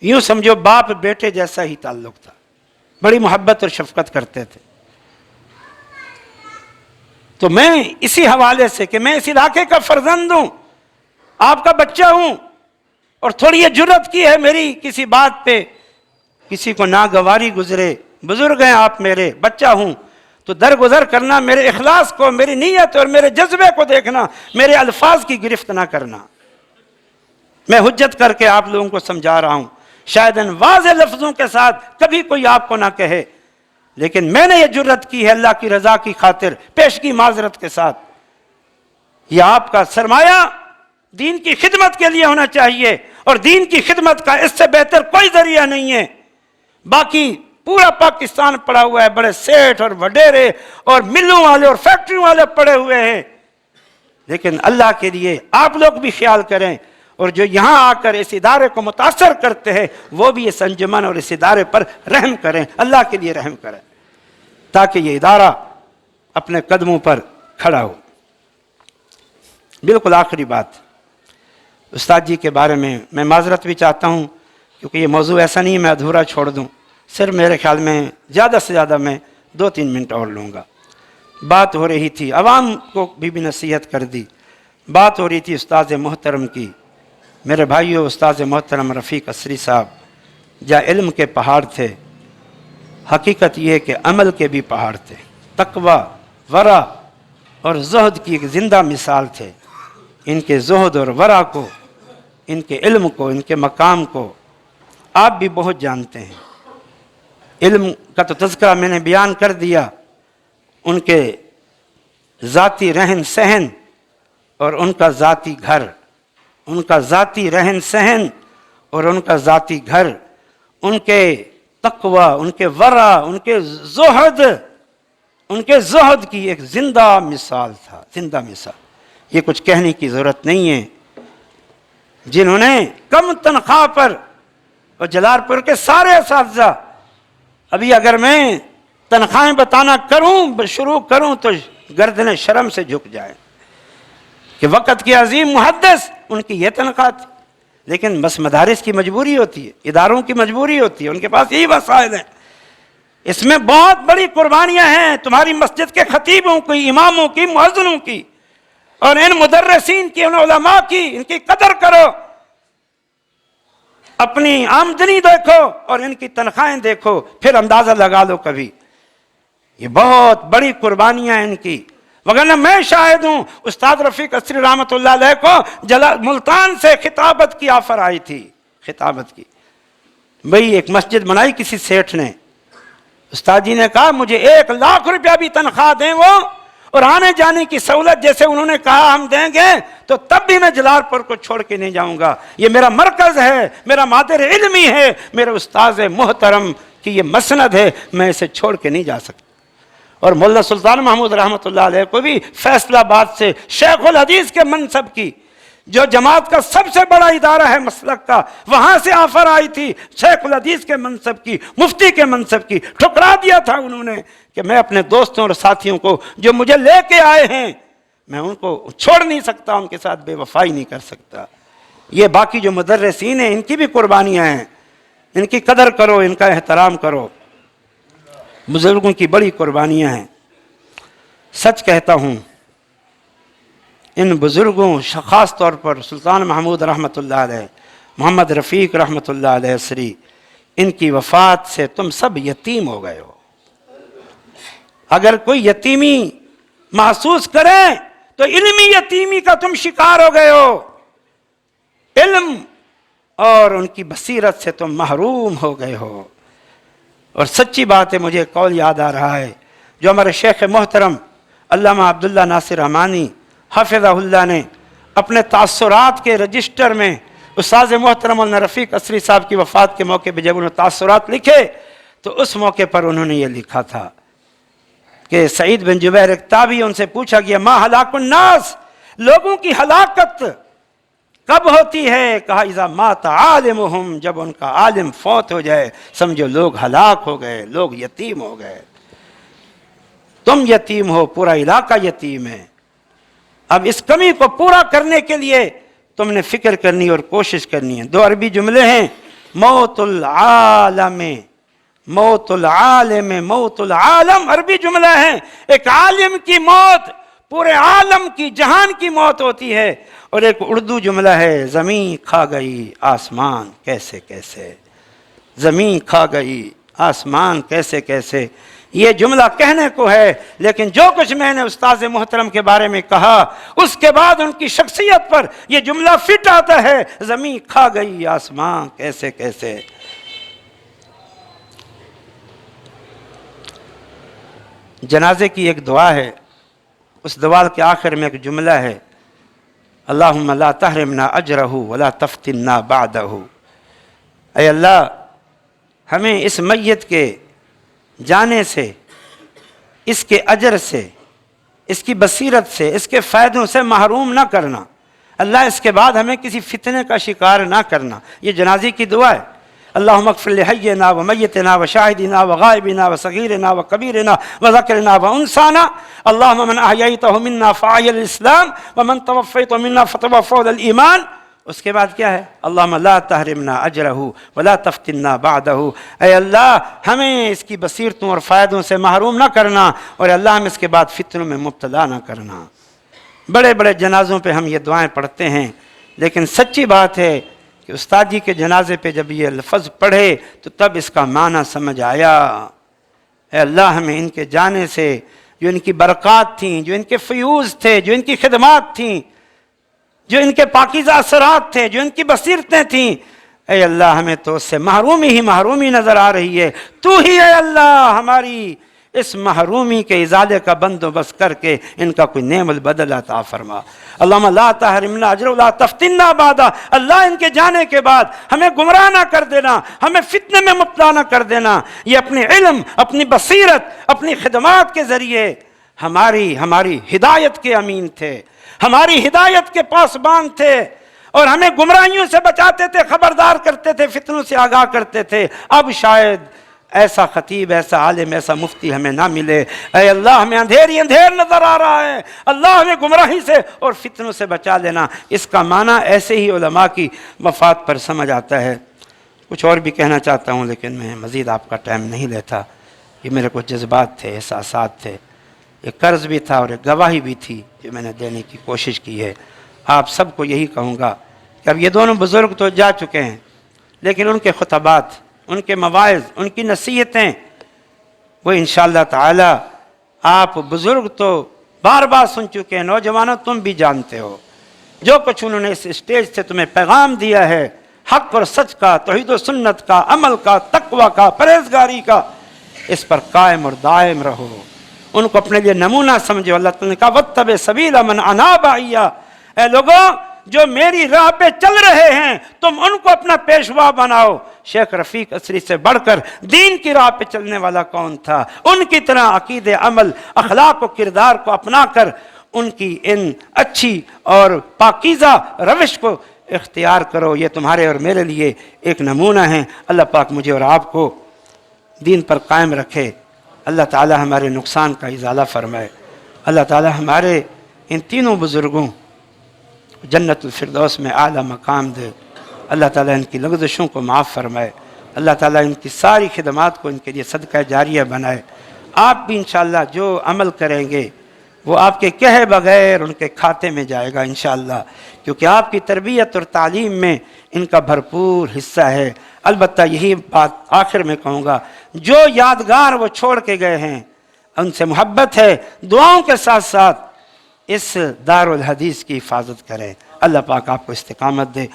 یوں سمجھو باپ بیٹے جیسا ہی تعلق تھا، بڑی محبت اور شفقت کرتے تھے۔ تو میں اسی حوالے سے کہ میں اس علاقے کا فرزند ہوں، آپ کا بچہ ہوں، اور تھوڑی یہ جرت کی ہے میری کسی بات پہ کسی کو ناگواری گزرے، بزرگ ہیں آپ میرے، بچہ ہوں، تو درگزر کرنا، میرے اخلاص کو، میری نیت اور میرے جذبے کو دیکھنا، میرے الفاظ کی گرفت نہ کرنا۔ میں حجت کر کے آپ لوگوں کو سمجھا رہا ہوں، شاید ان واضح لفظوں کے ساتھ کبھی کوئی آپ کو نہ کہے، لیکن میں نے یہ جرت کی ہے اللہ کی رضا کی خاطر، پیشگی معذرت کے ساتھ۔ یہ آپ کا سرمایہ دین کی خدمت کے لیے ہونا چاہیے، اور دین کی خدمت کا اس سے بہتر کوئی ذریعہ نہیں ہے۔ باقی پورا پاکستان پڑا ہوا ہے، بڑے سیٹھ اور وڈیرے اور ملوں والے اور فیکٹریوں والے پڑے ہوئے ہیں، لیکن اللہ کے لیے آپ لوگ بھی خیال کریں، اور جو یہاں آ کر اس ادارے کو متاثر کرتے ہیں وہ بھی اس انجمن اور اس ادارے پر رحم کریں، اللہ کے لیے رحم کریں، تاکہ یہ ادارہ اپنے قدموں پر کھڑا ہو۔ بالکل آخری بات استاد جی کے بارے میں معذرت بھی چاہتا ہوں، کیونکہ یہ موضوع ایسا نہیں ہے میں ادھورا چھوڑ دوں، صرف میرے خیال میں زیادہ سے زیادہ میں 2-3 منٹ اور لوں گا۔ بات ہو رہی تھی، عوام کو بھی نصیحت کر دی، بات ہو رہی تھی استاد محترم کی۔ میرے بھائیو، استاد محترم رفیق اسری صاحب جہاں علم کے پہاڑ تھے، حقیقت یہ کہ عمل کے بھی پہاڑ تھے، تقوی، ورع اور زہد کی ایک زندہ مثال تھے۔ ان کے زہد اور ورع کو، ان کے علم کو، ان کے مقام کو آپ بھی بہت جانتے ہیں۔ علم کا تو تذکرہ میں نے بیان کر دیا، ان کے ذاتی رہن سہن اور ان کا ذاتی گھر، ان کا ذاتی رہن سہن اور ان کا ذاتی گھر، ان کے تقوی، ان کے ورع، ان کے زہد کی ایک زندہ مثال تھا، زندہ مثال۔ یہ کچھ کہنے کی ضرورت نہیں ہے۔ جنہوں نے کم تنخواہ پر، اور جلال پور کے سارے اساتذہ، ابھی اگر میں تنخواہیں بتانا شروع کروں تو گردن شرم سے جھک جائے کہ وقت کے عظیم محدث ان کی یہ تنخواہ تھی، لیکن بس مدارس کی مجبوری ہوتی ہے، اداروں کی مجبوری ہوتی ہے، ان کے پاس یہی وسائل ہیں۔ اس میں بہت بڑی قربانیاں ہیں تمہاری مسجد کے خطیبوں کی، اماموں کی، مؤذنوں کی، اور ان مدرسین کی، ان علماء کی، ان کی قدر کرو۔ اپنی آمدنی دیکھو اور ان کی تنخواہیں دیکھو، پھر اندازہ لگا لو کبھی۔ یہ بہت بڑی قربانیاں ہیں ان کی، وگرنہ میں شاہد ہوں استاد رفیق اسری رحمۃ اللہ علیہ کو ملتان سے خطابت کی آفر آئی تھی، خطابت کی، بھئی ایک مسجد بنائی کسی سیٹھ نے، استاد جی نے کہا مجھے 1,00,000 روپیہ بھی تنخواہ دیں وہ، اور آنے جانے کی سہولت جیسے انہوں نے کہا ہم دیں گے، تو تب بھی میں جلال پور کو چھوڑ کے نہیں جاؤں گا، یہ میرا مرکز ہے، میرا مادر علمی ہے، میرے استاد محترم کی یہ مسند ہے، میں اسے چھوڑ کے نہیں جا سکتا۔ اور مولانا سلطان محمود رحمۃ اللہ علیہ کو بھی فیصلہ آباد سے شیخ الحدیث کے منصب کی، جو جماعت کا سب سے بڑا ادارہ ہے مسلک کا، وہاں سے آفر آئی تھی شیخ الحدیث کے منصب کی، مفتی کے منصب کی، ٹھکرا دیا تھا انہوں نے کہ میں اپنے دوستوں اور ساتھیوں کو جو مجھے لے کے آئے ہیں میں ان کو چھوڑ نہیں سکتا، ان کے ساتھ بے وفائی نہیں کر سکتا۔ یہ باقی جو مدرسین ہیں ان کی بھی قربانیاں ہیں، ان کی قدر کرو، ان کا احترام کرو، بزرگوں کی بڑی قربانیاں ہیں۔ سچ کہتا ہوں ان بزرگوں، خاص طور پر سلطان محمود رحمۃ اللہ علیہ، محمد رفیق رحمۃ اللہ علیہ سری، ان کی وفات سے تم سب یتیم ہو گئے ہو۔ اگر کوئی یتیمی محسوس کرے تو علمی یتیمی کا تم شکار ہو گئے ہو، علم اور ان کی بصیرت سے تم محروم ہو گئے ہو۔ اور سچی بات ہے، مجھے قول یاد آ رہا ہے جو ہمارے شیخ محترم علامہ عبداللہ ناصر امانی حفظہ اللہ نے اپنے تاثرات کے رجسٹر میں استاذ محترم مولانا رفیق اسری صاحب کی وفات کے موقع پہ جب انہوں نے تاثرات لکھے تو اس موقع پر انہوں نے یہ لکھا تھا کہ سعید بن جبیر ایک تابعی، ان سے پوچھا گیا ما ہلاک الناس، لوگوں کی ہلاکت کب ہوتی ہے؟ کہا اذا مات عالمہم، جب ان کا عالم فوت ہو جائے سمجھو لوگ ہلاک ہو گئے، لوگ یتیم ہو گئے۔ تم یتیم ہو، پورا علاقہ یتیم ہے۔ اب اس کمی کو پورا کرنے کے لیے تم نے فکر کرنی اور کوشش کرنی ہے۔ دو عربی جملے ہیں، موت العالم، موت العالم، موت العالم، عربی جملہ ہے۔ ایک عالم کی موت پورے عالم کی، جہان کی موت ہوتی ہے، اور ایک اردو جملہ ہے، زمین کھا گئی آسمان کیسے کیسے، زمین کھا گئی آسمان کیسے کیسے۔ یہ جملہ کہنے کو ہے، لیکن جو کچھ میں نے استاذ محترم کے بارے میں کہا اس کے بعد ان کی شخصیت پر یہ جملہ فٹ آتا ہے، زمین کھا گئی آسمان کیسے کیسے۔ جنازے کی ایک دعا ہے، اس دعا کے آخر میں ایک جملہ ہے، اللہم لا تحرمنا اجرہ ولا تفتنا بعدہ۔ اے اللہ ہمیں اس میت کے جانے سے، اس کے اجر سے، اس کی بصیرت سے، اس کے فائدوں سے محروم نہ کرنا۔ اللہ اس کے بعد ہمیں کسی فتنے کا شکار نہ کرنا۔ یہ جنازے کی دعا ہے۔ اللہم اغفر لحینا ومیتنا وشاہدنا وغائبنا وصغیرنا وکبیرنا وذکرنا وانسانا، اللہم من احییتہ منا فاحی الاسلام ومن توفیتہ منا فتوفہ الایمان۔ اس کے بعد کیا ہے؟ اللہم لا تحرمنا اجرہ ولا تفتنا بعدہ۔ اے اللہ ہمیں اس کی بصیرتوں اور فائدوں سے محروم نہ کرنا، اور اللہ ہمیں اس کے بعد فتنوں میں مبتلا نہ کرنا۔ بڑے بڑے جنازوں پہ ہم یہ دعائیں پڑھتے ہیں، لیکن سچی بات ہے کہ استاد جی کے جنازے پہ جب یہ لفظ پڑھے تو تب اس کا معنی سمجھ آیا۔ اے اللہ ہمیں ان کے جانے سے جو ان کی برکات تھیں، جو ان کے فیوز تھے، جو ان کی خدمات تھیں، جو ان کے پاکیزہ اثرات تھے، جو ان کی بصیرتیں تھیں، اے اللہ ہمیں تو اس سے محرومی ہی محرومی نظر آ رہی ہے۔ تو ہی اے اللہ ہماری اس محرومی کے ازالے کا بندوبست کر کے ان کا کوئی نعم البدل عطا فرما۔ اللہم لا تحرمنا اجر ولا تفتنا بعدا۔ اللہ ان کے جانے کے بعد ہمیں گمراہ نہ کر دینا، ہمیں فتنے میں مبتلا نہ کر دینا۔ یہ اپنے علم، اپنی بصیرت، اپنی خدمات کے ذریعے ہماری ہدایت کے امین تھے، ہماری ہدایت کے پاسبان تھے، اور ہمیں گمراہیوں سے بچاتے تھے، خبردار کرتے تھے، فتنوں سے آگاہ کرتے تھے۔ اب شاید ایسا خطیب، ایسا عالم، ایسا مفتی ہمیں نہ ملے۔ اے اللہ ہمیں اندھیر ہی اندھیر نظر آ رہا ہے، اللہ ہمیں گمراہی سے اور فتنوں سے بچا لینا۔ اس کا معنی ایسے ہی علماء کی وفات پر سمجھ آتا ہے۔ کچھ اور بھی کہنا چاہتا ہوں لیکن میں مزید آپ کا ٹائم نہیں لیتا۔ یہ میرے کچھ جذبات تھے، احساسات تھے، ایک قرض بھی تھا اور ایک گواہی بھی تھی جو میں نے دینے کی کوشش کی ہے۔ آپ سب کو یہی کہوں گا کہ اب یہ دونوں بزرگ تو جا چکے ہیں، لیکن ان کے خطبات، ان کے مواعظ، ان کی نصیحتیں وہ انشاءاللہ تعالی آپ بزرگ تو بار بار سن چکے ہیں، نوجوانوں تم بھی جانتے ہو جو کچھ انہوں نے اس اسٹیج سے تمہیں پیغام دیا ہے، حق اور سچ کا، توحید و سنت کا، عمل کا، تقوی کا، پرہیزگاری کا، اس پر قائم اور دائم رہو، ان کو اپنے لیے نمونہ سمجھو۔ اللہ تعالیٰ نے کہا وَاتَّبِعْ سَبِيلَ مَنْ أَنَابَ إِلَيَّ۔ اے لوگوں جو میری راہ پہ چل رہے ہیں تم ان کو اپنا پیشوا بناؤ۔ شیخ رفیق اسری سے بڑھ کر دین کی راہ پہ چلنے والا کون تھا؟ ان کی طرح عقیدے، عمل، اخلاق و کردار کو اپنا کر ان کی ان اچھی اور پاکیزہ روش کو اختیار کرو۔ یہ تمہارے اور میرے لیے ایک نمونہ ہے۔ اللہ پاک مجھے اور آپ کو دین پر قائم رکھے۔ اللہ تعالی ہمارے نقصان کا ازالہ فرمائے۔ اللہ تعالی ہمارے ان تینوں بزرگوں جنت الفردوس میں اعلیٰ مقام دے۔ اللہ تعالیٰ ان کی لغزشوں کو معاف فرمائے۔ اللہ تعالیٰ ان کی ساری خدمات کو ان کے لیے صدقہ جاریہ بنائے۔ آپ بھی انشاءاللہ جو عمل کریں گے وہ آپ کے کہے بغیر ان کے کھاتے میں جائے گا انشاءاللہ، کیونکہ آپ کی تربیت اور تعلیم میں ان کا بھرپور حصہ ہے۔ البتہ یہی بات آخر میں کہوں گا، جو یادگار وہ چھوڑ کے گئے ہیں ان سے محبت ہے، دعاؤں کے ساتھ ساتھ اس دار الحدیث کی حفاظت کریں۔ اللہ پاک آپ کو استقامت دے۔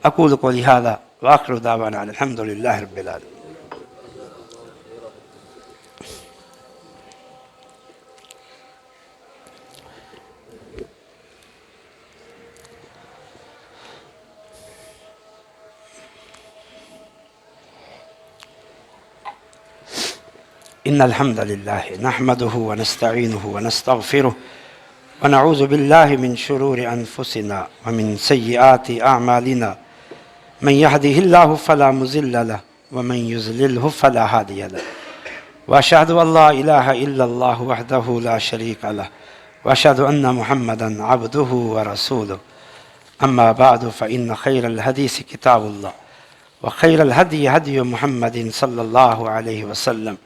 اقول قولی ھذا وآخر دعوانا الحمد للہ رب العالمین۔ إن الحمد لله نحمده ونستعينه ونستغفره ونعوذ بالله من شرور أنفسنا ومن سيئات أعمالنا من يهده الله فلا مضل له ومن يضلله فلا هادي له وأشهد أن لا إله إلا الله وحده لا شريك له وأشهد أن محمدا عبده ورسوله أما بعد فإن خير الحديث كتاب الله وخير الهدي هدي محمد صلى الله عليه وسلم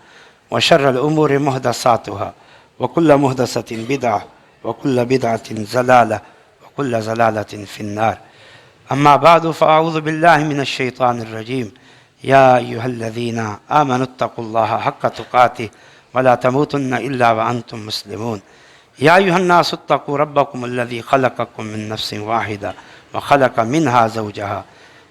وشر الأمور محدثاتها وكل محدثة بدعة وكل بدعة ضلالة وكل ضلالة في النار أما بعد فأعوذ بالله من الشيطان الرجيم يا أيها الذين آمنوا اتقوا الله حق تقاته ولا تموتن إلا وأنتم مسلمون يا أيها الناس اتقوا ربكم الذي خلقكم من نفس واحدة وخلق منها زوجها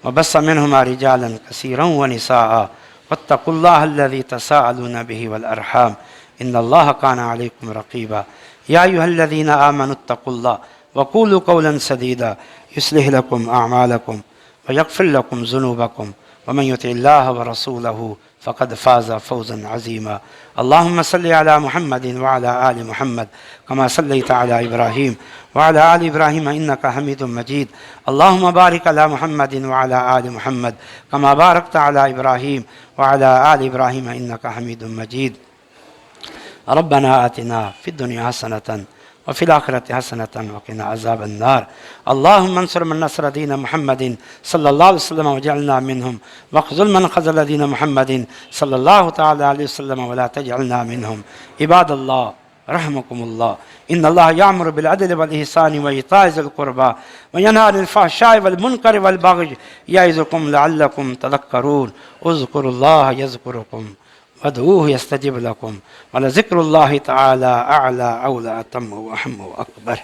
وبث منهما رجالا كثيرا ونساء واتقوا الله الذي تساءلون به والأرحام إن الله كان عليكم رقيبا يا أيها الذين آمنوا اتقوا الله وقولوا قولا سديدا يصلح لكم أعمالكم ويغفر لكم ذنوبكم ومن يطع الله ورسوله فقد فاز فوزا عظيما اللهم صل على محمد وعلى آل محمد كما صليت على إبراهيم وعلى آل إبراهيم إنك حميد مجيد اللهم بارك على محمد وعلى آل محمد كما باركت على إبراهيم وعلى آل إبراهيم إنك حميد مجيد ربنا آتنا في الدنيا حسنة وفي الآخرة حسنة وقنا عذاب النار اللهم انصر من نصر دين محمد صلى الله عليه وسلم وجعلنا منهم واخذل من خذل دين محمد صلى الله تعالى عليه وسلم ولا تجعلنا منهم عباد الله رحمكم الله إن الله يأمر بالعدل والإحسان وإيتاء ذي القربى وينهى عن الفحشاء والمنكر والبغي يعظكم لعلكم تذكرون اذكروا الله يذكركم وادعوه يستجب لكم ولذكر الله تعالى أعلى أولى أتم وأهم وأكبر